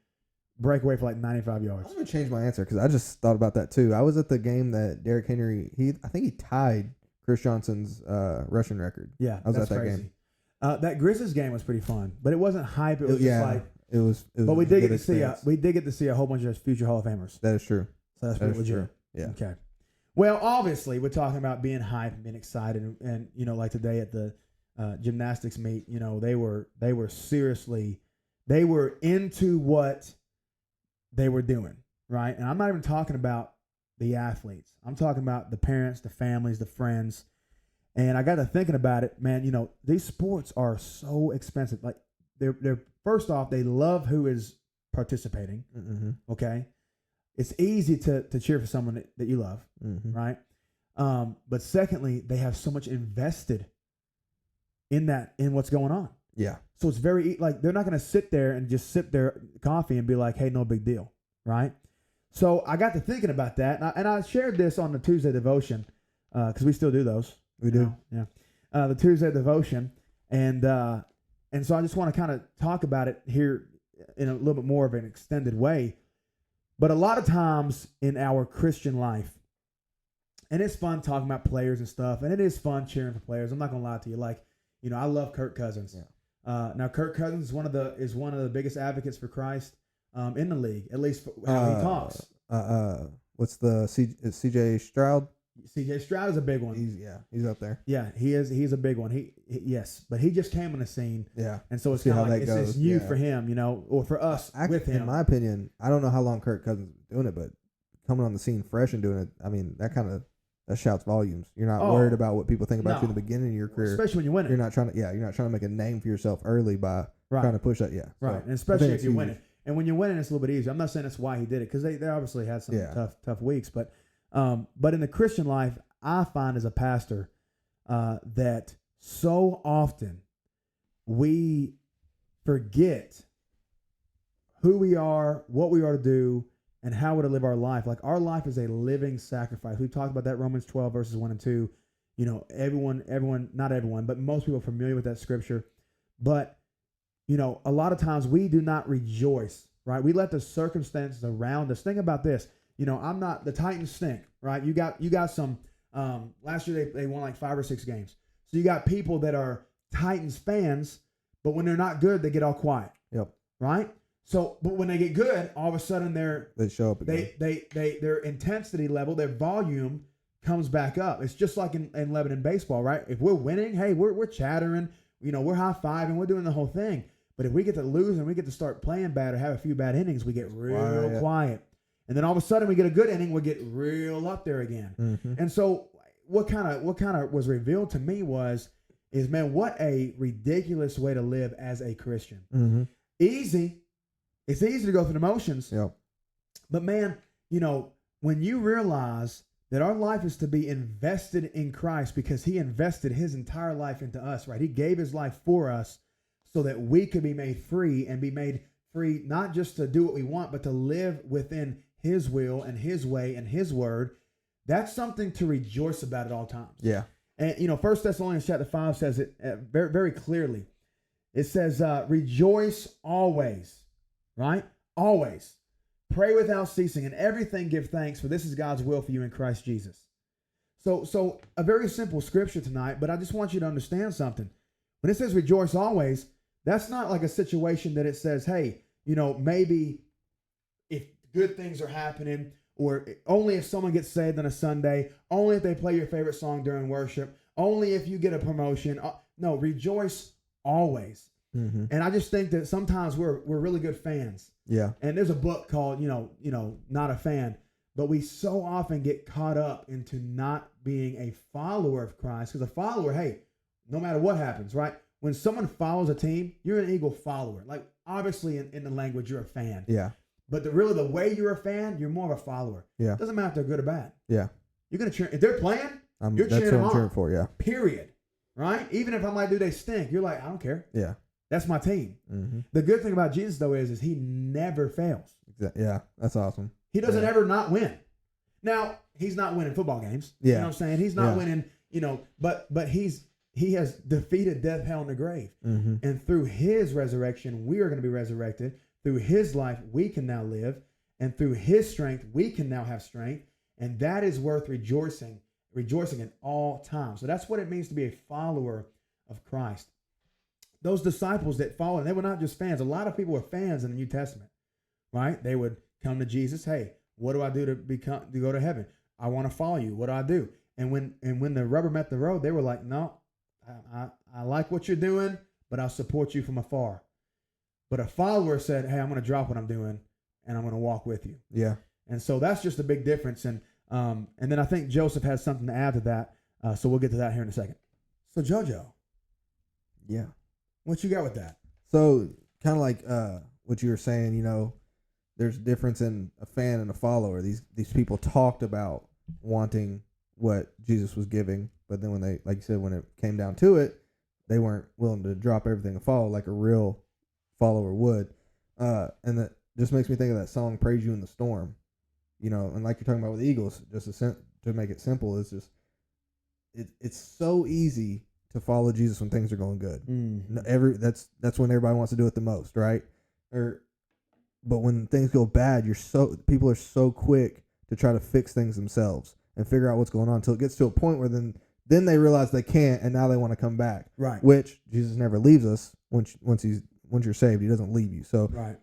Speaker 1: break away for like 95
Speaker 2: I'm
Speaker 1: yards.
Speaker 2: gonna change my answer because I just thought about that too. I was at the game that Derrick Henry. I think he tied Chris Johnson's rushing record.
Speaker 1: Yeah,
Speaker 2: I was
Speaker 1: that's
Speaker 2: at that
Speaker 1: crazy.
Speaker 2: game.
Speaker 1: That Grizzlies game was pretty fun, but it wasn't hype. It was just like.
Speaker 2: It was.
Speaker 1: But
Speaker 2: a
Speaker 1: we did
Speaker 2: good
Speaker 1: get to see
Speaker 2: experience.
Speaker 1: we did get to see a whole bunch of future Hall of Famers.
Speaker 2: That is true.
Speaker 1: So that's
Speaker 2: That
Speaker 1: pretty
Speaker 2: is
Speaker 1: legit.
Speaker 2: true. Yeah.
Speaker 1: Okay. Well, obviously, we're talking about being hype and being excited, and you know, like today at the gymnastics meet, you know, they were seriously, they were into what they were doing, right? And I'm not even talking about the athletes. I'm talking about the parents, the families, the friends. And I got to thinking about it, man. You know, these sports are so expensive. Like, they're first off, they love who is participating.
Speaker 2: Mm-hmm.
Speaker 1: Okay, it's easy to cheer for someone that you love,
Speaker 2: Mm-hmm.
Speaker 1: right? But secondly, they have so much invested in what's going on.
Speaker 2: Yeah.
Speaker 1: So it's very like they're not going to sit there and just sip their coffee and be like, "Hey, no big deal," right? So I got to thinking about that, and I shared this on the Tuesday devotion because we still do those.
Speaker 2: We do.
Speaker 1: Yeah. The Tuesday devotion, and so I just want to kind of talk about it here in a little bit more of an extended way. But a lot of times in our Christian life, and it's fun talking about players and stuff, and it is fun cheering for players. I'm not gonna lie to you, like, you know, I love Kirk Cousins.
Speaker 2: Yeah.
Speaker 1: Now Kirk Cousins is one of the biggest advocates for Christ in the league, at least for how he talks.
Speaker 2: What's the C.J. Stroud?
Speaker 1: C.J. Stroud is a big one.
Speaker 2: He's up there.
Speaker 1: Yeah, he is. He's a big one. Yes, but he just came on the scene.
Speaker 2: Yeah.
Speaker 1: And so it's
Speaker 2: See
Speaker 1: kind
Speaker 2: how
Speaker 1: of like
Speaker 2: that
Speaker 1: it's
Speaker 2: goes.
Speaker 1: new
Speaker 2: Yeah.
Speaker 1: for him, you know, or for us with him.
Speaker 2: In my opinion, I don't know how long Kirk Cousins is doing it, but coming on the scene fresh and doing it, I mean, that shouts volumes. You're not worried about what people think about you in the beginning of your career.
Speaker 1: Especially when you win it.
Speaker 2: You're not trying to make a name for yourself early by
Speaker 1: Right.
Speaker 2: trying to push that. Yeah.
Speaker 1: Right.
Speaker 2: So,
Speaker 1: And especially
Speaker 2: I
Speaker 1: if
Speaker 2: think
Speaker 1: you
Speaker 2: it's
Speaker 1: win
Speaker 2: huge.
Speaker 1: it. And when you win it, it's a little bit easier. I'm not saying that's why he did it because they obviously had some tough weeks. But in the Christian life, I find as a pastor that so often we forget who we are, what we are to do, and how we're to live our life. Like, our life is a living sacrifice. We talked about that Romans 12 verses 1 and 2. You know, everyone, not everyone, but most people are familiar with that scripture. But, you know, a lot of times we do not rejoice, right? We let the circumstances around us. Think about this. You know, the Titans stink, right? You got some, last year they won like 5 or 6 games. So you got people that are Titans fans, but when they're not good, they get all quiet.
Speaker 2: Yep.
Speaker 1: Right? So, but when they get good, all of a sudden
Speaker 2: they show up again.
Speaker 1: their intensity level, their volume comes back up. It's just like in Lebanon baseball, right? If we're winning, hey, we're chattering, you know, we're high-fiving, we're doing the whole thing. But if we get to lose and we get to start playing bad or have a few bad innings, we get real quiet. And then all of a sudden we get a good inning, we get real up there again.
Speaker 2: Mm-hmm.
Speaker 1: And so what kind of was revealed to me is, man, what a ridiculous way to live as a Christian.
Speaker 2: Mm-hmm.
Speaker 1: It's easy to go through the motions.
Speaker 2: Yep.
Speaker 1: But man, you know, when you realize that our life is to be invested in Christ because he invested his entire life into us, right? He gave his life for us so that we could be made free and be made free, not just to do what we want, but to live within his will and his way and his word. That's something to rejoice about at all times.
Speaker 2: Yeah.
Speaker 1: And, you know, 1 Thessalonians chapter 5 says it very, very clearly. It says, rejoice always, right? Always. Pray without ceasing, and everything give thanks, for this is God's will for you in Christ Jesus. So a very simple scripture tonight, but I just want you to understand something. When it says rejoice always, that's not like a situation that it says, hey, you know, maybe if good things are happening, or only if someone gets saved on a Sunday, only if they play your favorite song during worship, only if you get a promotion. No, rejoice always.
Speaker 2: Mm-hmm.
Speaker 1: And I just think that sometimes we're really good fans.
Speaker 2: Yeah.
Speaker 1: And there's a book called, you know, Not a Fan. But we so often get caught up into not being a follower of Christ, because a follower, hey, no matter what happens, right? When someone follows a team, you're an Eagle follower. Like, obviously, in the language, you're a fan.
Speaker 2: Yeah.
Speaker 1: But really, the way you're a fan, you're more of a follower.
Speaker 2: Yeah.
Speaker 1: It doesn't matter if they're good or bad.
Speaker 2: Yeah.
Speaker 1: You're going to cheer. If they're playing, you're
Speaker 2: that's
Speaker 1: cheering them
Speaker 2: what I'm
Speaker 1: on.
Speaker 2: cheering for, yeah.
Speaker 1: Period. Right? Even if I'm like, dude, they stink. You're like, I don't care.
Speaker 2: Yeah.
Speaker 1: That's my team.
Speaker 2: Mm-hmm.
Speaker 1: The good thing about Jesus, though, is he never fails.
Speaker 2: Yeah, that's awesome.
Speaker 1: He doesn't ever not win. Now, he's not winning football games.
Speaker 2: Yeah.
Speaker 1: You know what I'm saying? He's not winning, but he has defeated death, hell, and the grave.
Speaker 2: Mm-hmm.
Speaker 1: And through his resurrection, we are going to be resurrected. Through his life, we can now live. And through his strength, we can now have strength. And that is worth rejoicing in all times. So that's what it means to be a follower of Christ. Those disciples that followed, they were not just fans. A lot of people were fans in the New Testament, right? They would come to Jesus. Hey, what do I do to go to heaven? I want to follow you. What do I do? And when the rubber met the road, they were like, no, I like what you're doing, but I'll support you from afar. But a follower said, hey, I'm going to drop what I'm doing and I'm going to walk with you.
Speaker 2: Yeah.
Speaker 1: And so that's just a big difference. And then I think Joseph has something to add to that. So we'll get to that here in a second. So JoJo.
Speaker 2: Yeah.
Speaker 1: What you got with that?
Speaker 2: So kind of like what you were saying, there's a difference in a fan and a follower. These people talked about wanting what Jesus was giving, but then when they, like you said, when it came down to it, they weren't willing to drop everything and follow like a real follower would. And that just makes me think of that song "Praise You in the Storm," and like you're talking about with the Eagles, just to make it simple, is just it's so easy to follow Jesus when things are going good.
Speaker 1: Mm.
Speaker 2: That's when everybody wants to do it the most, right? But when things go bad, people are so quick to try to fix things themselves and figure out what's going on until it gets to a point where then they realize they can't, and now they want to come back.
Speaker 1: Right.
Speaker 2: Which Jesus never leaves us once you're saved. He doesn't leave you. So
Speaker 1: right.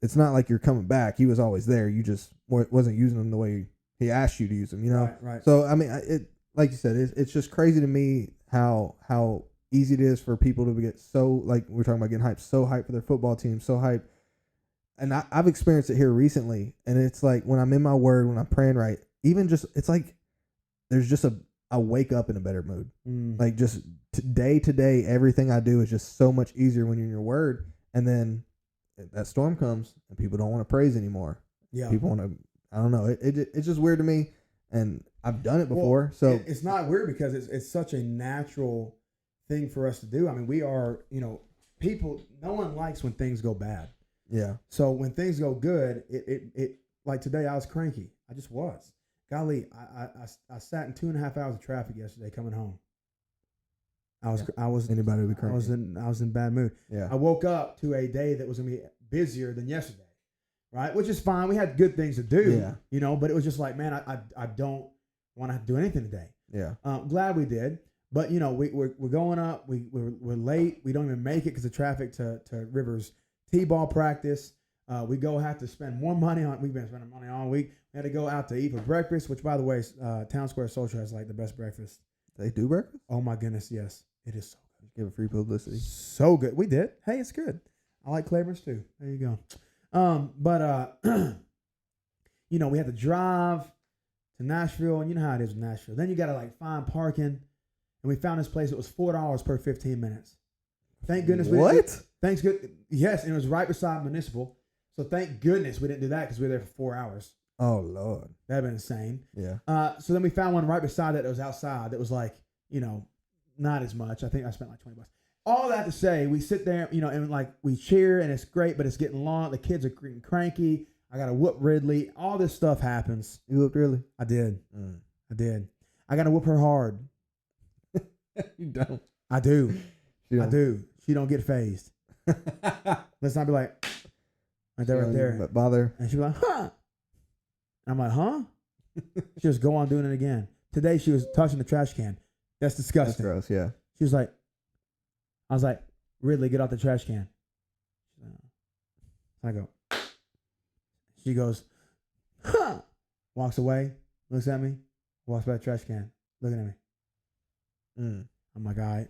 Speaker 2: It's not like you're coming back. He was always there. You just wasn't using them the way he asked you to use them.
Speaker 1: Right.
Speaker 2: So I mean, like you said, it's just crazy to me how easy it is for people to get so, like we're talking about, getting hyped, so hyped for their football team, so hyped. And I've experienced it here recently, and it's like when I'm in my word, when I'm praying right, even just, it's like there's just I wake up in a better mood. Like just day to day, everything I do is just so much easier when you're in your word. And then that storm comes and people don't want to praise anymore.
Speaker 1: Yeah.
Speaker 2: People want to, I don't know. It's just weird to me. And I've done it before. So
Speaker 1: it's not weird because it's such a natural thing for us to do. I mean, we are, people, no one likes when things go bad.
Speaker 2: Yeah.
Speaker 1: So when things go good, it like today I was cranky. I just was. Golly, I sat in 2.5 hours of traffic yesterday coming home. I was
Speaker 2: anybody would be cranky.
Speaker 1: I was in bad mood.
Speaker 2: Yeah.
Speaker 1: I woke up to a day that was gonna be busier than yesterday. Right? Which is fine. We had good things to do.
Speaker 2: Yeah.
Speaker 1: But it was just like, man, I don't want to do anything today.
Speaker 2: Yeah.
Speaker 1: Glad we did. But we're going up. We're late. We don't even make it because of traffic to Rivers T-ball practice. We have to spend more money on. We've been spending money all week. We had to go out to eat for breakfast, which, by the way, Town Square Social has like the best breakfast.
Speaker 2: They do breakfast?
Speaker 1: Oh my goodness, yes, it is so good.
Speaker 2: Give it free publicity.
Speaker 1: So good. We did. Hey, it's good. I like Claiborne's too. There you go. But we had to drive to Nashville, and you know how it is with Nashville. Then you got to like find parking, and we found this place that was $4 per 15 minutes. Thank goodness we didn't.
Speaker 2: What?
Speaker 1: Thanks good. Yes, and it was right beside Municipal. So thank goodness we didn't do that because we were there for 4 hours.
Speaker 2: Oh Lord,
Speaker 1: that'd been insane.
Speaker 2: Yeah.
Speaker 1: So then we found one right beside that was outside. That was like, not as much. I think I spent like $20. All that to say, we sit there, and like we cheer and it's great, but it's getting long. The kids are getting cranky. I got to whoop Ridley. All this stuff happens.
Speaker 2: You whooped Ridley?
Speaker 1: I did. I did. I got to whoop her hard.
Speaker 2: You don't.
Speaker 1: I do. I do. She don't get phased. Let's not be like, right there.
Speaker 2: But bother.
Speaker 1: And she'll be like, huh? And I'm like, huh? She just go on doing it again. Today she was touching the trash can. That's disgusting.
Speaker 2: That's gross, yeah.
Speaker 1: She was like, I was like, Ridley, get out the trash can. I go. She goes, huh? Walks away, looks at me, walks by the trash can, looking at me. I'm like, all right,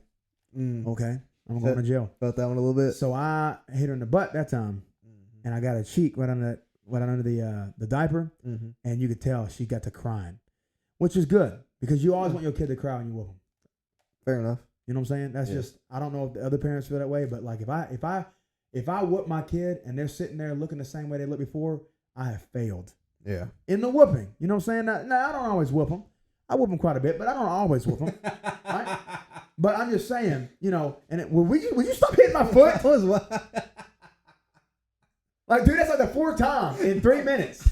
Speaker 1: okay, I'm going to jail.
Speaker 2: Felt that one a little bit.
Speaker 1: So I hit her in the butt that time, and I got a cheek right on that went under the diaper,
Speaker 2: Mm-hmm.
Speaker 1: and you could tell she got to crying, which is good because you always want your kid to cry when you whoop them.
Speaker 2: Fair enough.
Speaker 1: You know what I'm saying? That's just, I don't know if the other parents feel that way, but like if I whoop my kid and they're sitting there looking the same way they looked before, I have failed.
Speaker 2: Yeah.
Speaker 1: In the whooping. You know what I'm saying? Now I don't always whoop them. I whoop them quite a bit, but I don't always whoop them. Right? But I'm just saying, you know, and will you stop hitting my foot?
Speaker 2: That was what?
Speaker 1: Like, dude, that's like the fourth time in 3 minutes.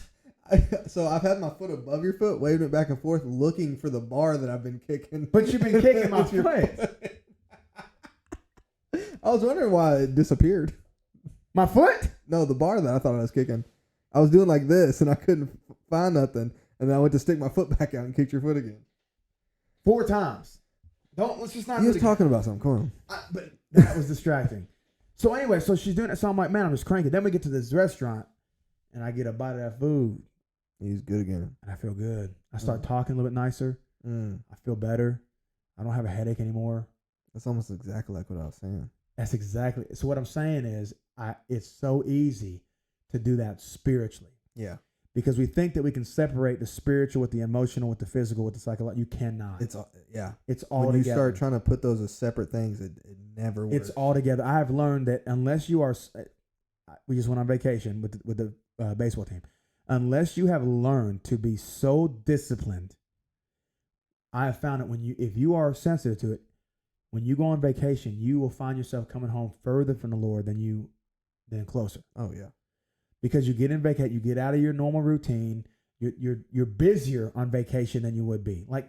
Speaker 2: So I've had my foot above your foot, waving it back and forth, looking for the bar that I've been kicking.
Speaker 1: But you've been kicking my foot.
Speaker 2: I was wondering why it disappeared.
Speaker 1: My foot?
Speaker 2: No, the bar that I thought I was kicking. I was doing like this, and I couldn't find nothing. And then I went to stick my foot back out and kicked your foot again.
Speaker 1: 4 times. Let's just not.
Speaker 2: You was talking about something. Come on.
Speaker 1: But that was distracting. So anyway, so she's doing it. So I'm like, man, I'm just cranking. Then we get to this restaurant, and I get a bite of that food.
Speaker 2: He's good again.
Speaker 1: And I feel good. I start talking a little bit nicer. I feel better. I don't have a headache anymore.
Speaker 2: That's almost exactly like what I was saying.
Speaker 1: That's exactly. So what I'm saying is, it's so easy to do that spiritually.
Speaker 2: Yeah.
Speaker 1: Because we think that we can separate the spiritual with the emotional, with the physical, with the psychological. You cannot.
Speaker 2: It's
Speaker 1: all
Speaker 2: when
Speaker 1: together.
Speaker 2: you start trying to put those as separate things, it never works.
Speaker 1: It's all together. I have learned that unless you are, we just went on vacation with the baseball team. Unless you have learned to be so disciplined, I have found that if you are sensitive to it, when you go on vacation, you will find yourself coming home further from the Lord than closer.
Speaker 2: Oh yeah.
Speaker 1: Because you get in vacation, you get out of your normal routine. You're busier on vacation than you would be. Like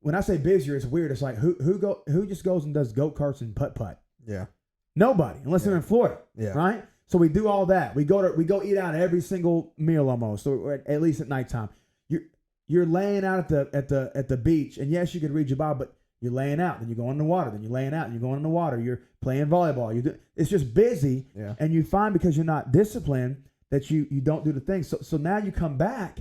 Speaker 1: when I say busier, it's weird. It's like who just goes and does go-karts and putt-putt? Yeah. Nobody, unless they're in Florida. Yeah. Right? So we do all that. We go eat out every single meal almost, or at least at nighttime. You're laying out at the beach, and yes, you could read your Bible, but you're laying out. Then you go in the water. Then you're laying out. And you're going in the water. You're playing volleyball. It's just busy. Yeah. And you find because you're not disciplined that you don't do the things. So now you come back,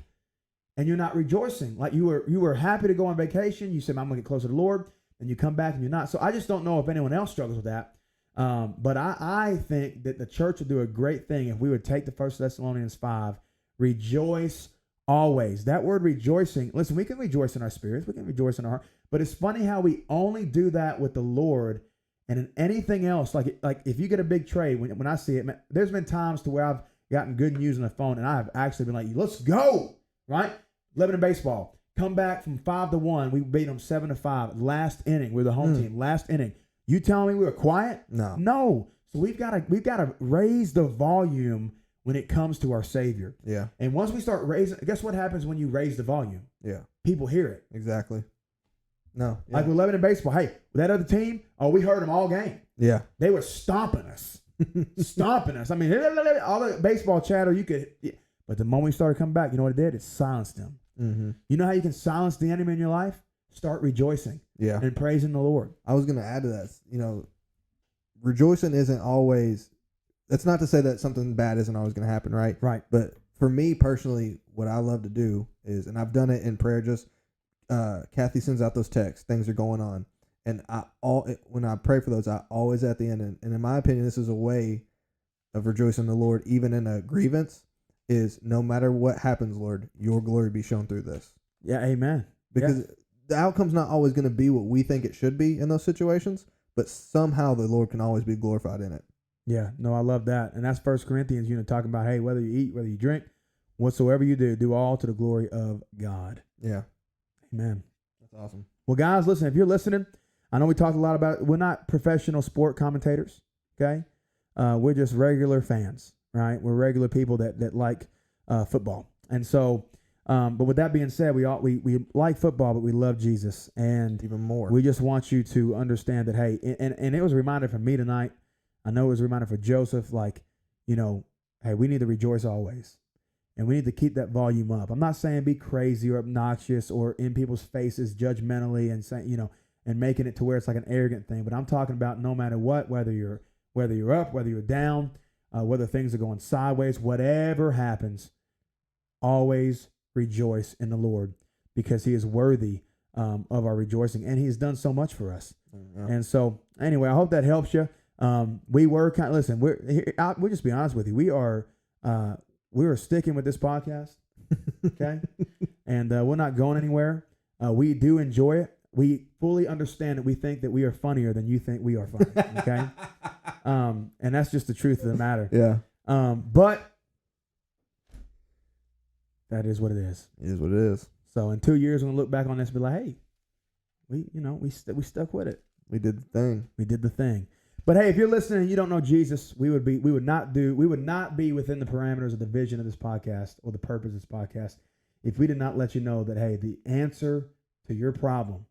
Speaker 1: and you're not rejoicing. Like you were happy to go on vacation. You said, I'm going to get closer to the Lord. And you come back and you're not. So I just don't know if anyone else struggles with that. But I think that the church would do a great thing if we would take the 1 Thessalonians 5, rejoice always. That word rejoicing, listen, we can rejoice in our spirits. We can rejoice in our heart. But it's funny how we only do that with the Lord, and in anything else, like if you get a big trade, when I see it, man, there's been times to where I've gotten good news on the phone, and I have actually been like, let's go, right? Lebanon baseball, come back from 5-1. We beat them 7-5. Last inning, we're the home team. Last inning. You telling me we were quiet? No. So we've got to raise the volume when it comes to our Savior. Yeah. And once we start raising, guess what happens when you raise the volume? Yeah. People hear it.
Speaker 2: Exactly. No. Yeah.
Speaker 1: Like with Lebanon baseball. Hey, that other team, we heard them all game. Yeah. They were stomping us. Stomping us. I mean, all the baseball chatter you could. But the moment we started coming back, you know what it did? It silenced them. Mm-hmm. You know how you can silence the enemy in your life? Start rejoicing. Yeah. And praising the Lord.
Speaker 2: I was going to add to that. Rejoicing isn't always. That's not to say that something bad isn't always going to happen, right? Right. But for me personally, what I love to do is, and I've done it in prayer, just Kathy sends out those texts, things are going on. And when I pray for those, I always at the end, and in my opinion, this is a way of rejoicing the Lord, even in a grievance, is no matter what happens, Lord, your glory be shown through this.
Speaker 1: Yeah, amen.
Speaker 2: Because the outcome's not always going to be what we think it should be in those situations, but somehow the Lord can always be glorified in it.
Speaker 1: Yeah, no, I love that. And that's 1 Corinthians, talking about, hey, whether you eat, whether you drink, whatsoever you do all to the glory of God. Yeah. Amen.
Speaker 2: That's awesome.
Speaker 1: Well, guys, listen, if you're listening, I know we talked a lot about it. We're not professional sport commentators, okay? We're just regular fans, right? We're regular people that like football. And so, but with that being said, we like football, but we love Jesus. And
Speaker 2: even more.
Speaker 1: We just want you to understand that, hey, and it was a reminder for me tonight. I know it was a reminder for Joseph, hey, we need to rejoice always. And we need to keep that volume up. I'm not saying be crazy or obnoxious or in people's faces judgmentally and saying, and making it to where it's like an arrogant thing. But I'm talking about no matter what, whether you're up, whether you're down, whether things are going sideways, whatever happens, always rejoice in the Lord because he is worthy of our rejoicing. And he has done so much for us. Mm-hmm. And so anyway, I hope that helps you. We were we'll just be honest with you. we are sticking with this podcast. Okay. And we're not going anywhere. We do enjoy it. We fully understand that we think that we are funnier than you think we are funny. Okay. And that's just the truth of the matter.
Speaker 2: Yeah.
Speaker 1: But that is what it is.
Speaker 2: It is what it is.
Speaker 1: So in 2 years, we're gonna look back on this and be like, hey, we stuck with it.
Speaker 2: We did the thing.
Speaker 1: We did the thing. But hey, if you're listening and you don't know Jesus, we would not be within the parameters of the vision of this podcast or the purpose of this podcast if we did not let you know that, hey, the answer to your problem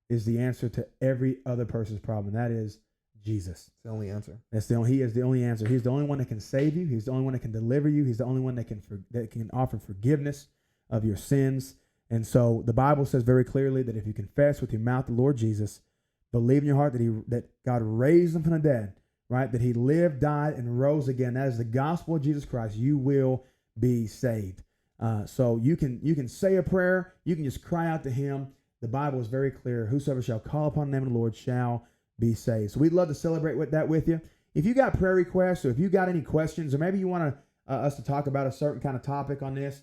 Speaker 1: is the answer to every other person's problem. And that is Jesus.
Speaker 2: It's the only answer.
Speaker 1: He is the only answer. He's the only one that can save you. He's the only one that can deliver you. He's the only one that can offer forgiveness of your sins. And so the Bible says very clearly that if you confess with your mouth the Lord Jesus, believe in your heart that God raised him from the dead, right? That he lived, died, and rose again. That is the gospel of Jesus Christ. You will be saved. So you can say a prayer. You can just cry out to him. The Bible is very clear. Whosoever shall call upon the name of the Lord shall be saved. So we'd love to celebrate with you. If you got prayer requests or if you got any questions or maybe you want us to talk about a certain kind of topic on this,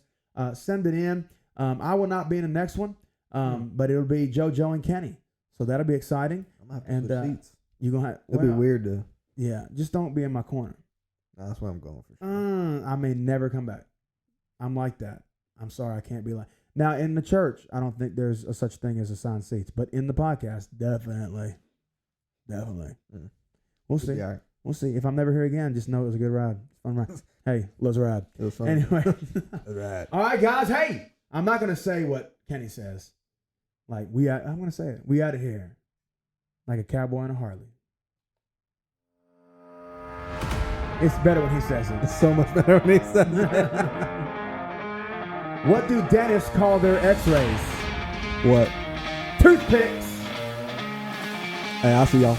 Speaker 1: send it in. I will not be in the next one, but it'll be JoJo and Kenny. So that'll be exciting.
Speaker 2: I'm gonna have to switch seats.
Speaker 1: You're gonna have,
Speaker 2: It'll be weird to.
Speaker 1: Yeah, just don't be in my corner.
Speaker 2: No, that's where I'm going for sure.
Speaker 1: I may never come back. I'm like that. I'm sorry, I can't be like. Now in the church, I don't think there's a such thing as assigned seats, but in the podcast, definitely. We'll see.
Speaker 2: All right.
Speaker 1: We'll see. If I'm never here again, just know it was a good ride. Fun ride. Hey, let's ride.
Speaker 2: It was fun.
Speaker 1: Anyway.
Speaker 2: All right.
Speaker 1: All right, guys. Hey, I'm not gonna say what Kenny says. Like I'm gonna say it. We out of here, like a cowboy and a Harley. It's better when he says it.
Speaker 2: It's so much better when he says it.
Speaker 1: What do dentists call their X-rays?
Speaker 2: What?
Speaker 1: Toothpicks.
Speaker 2: Hey, I'll see y'all.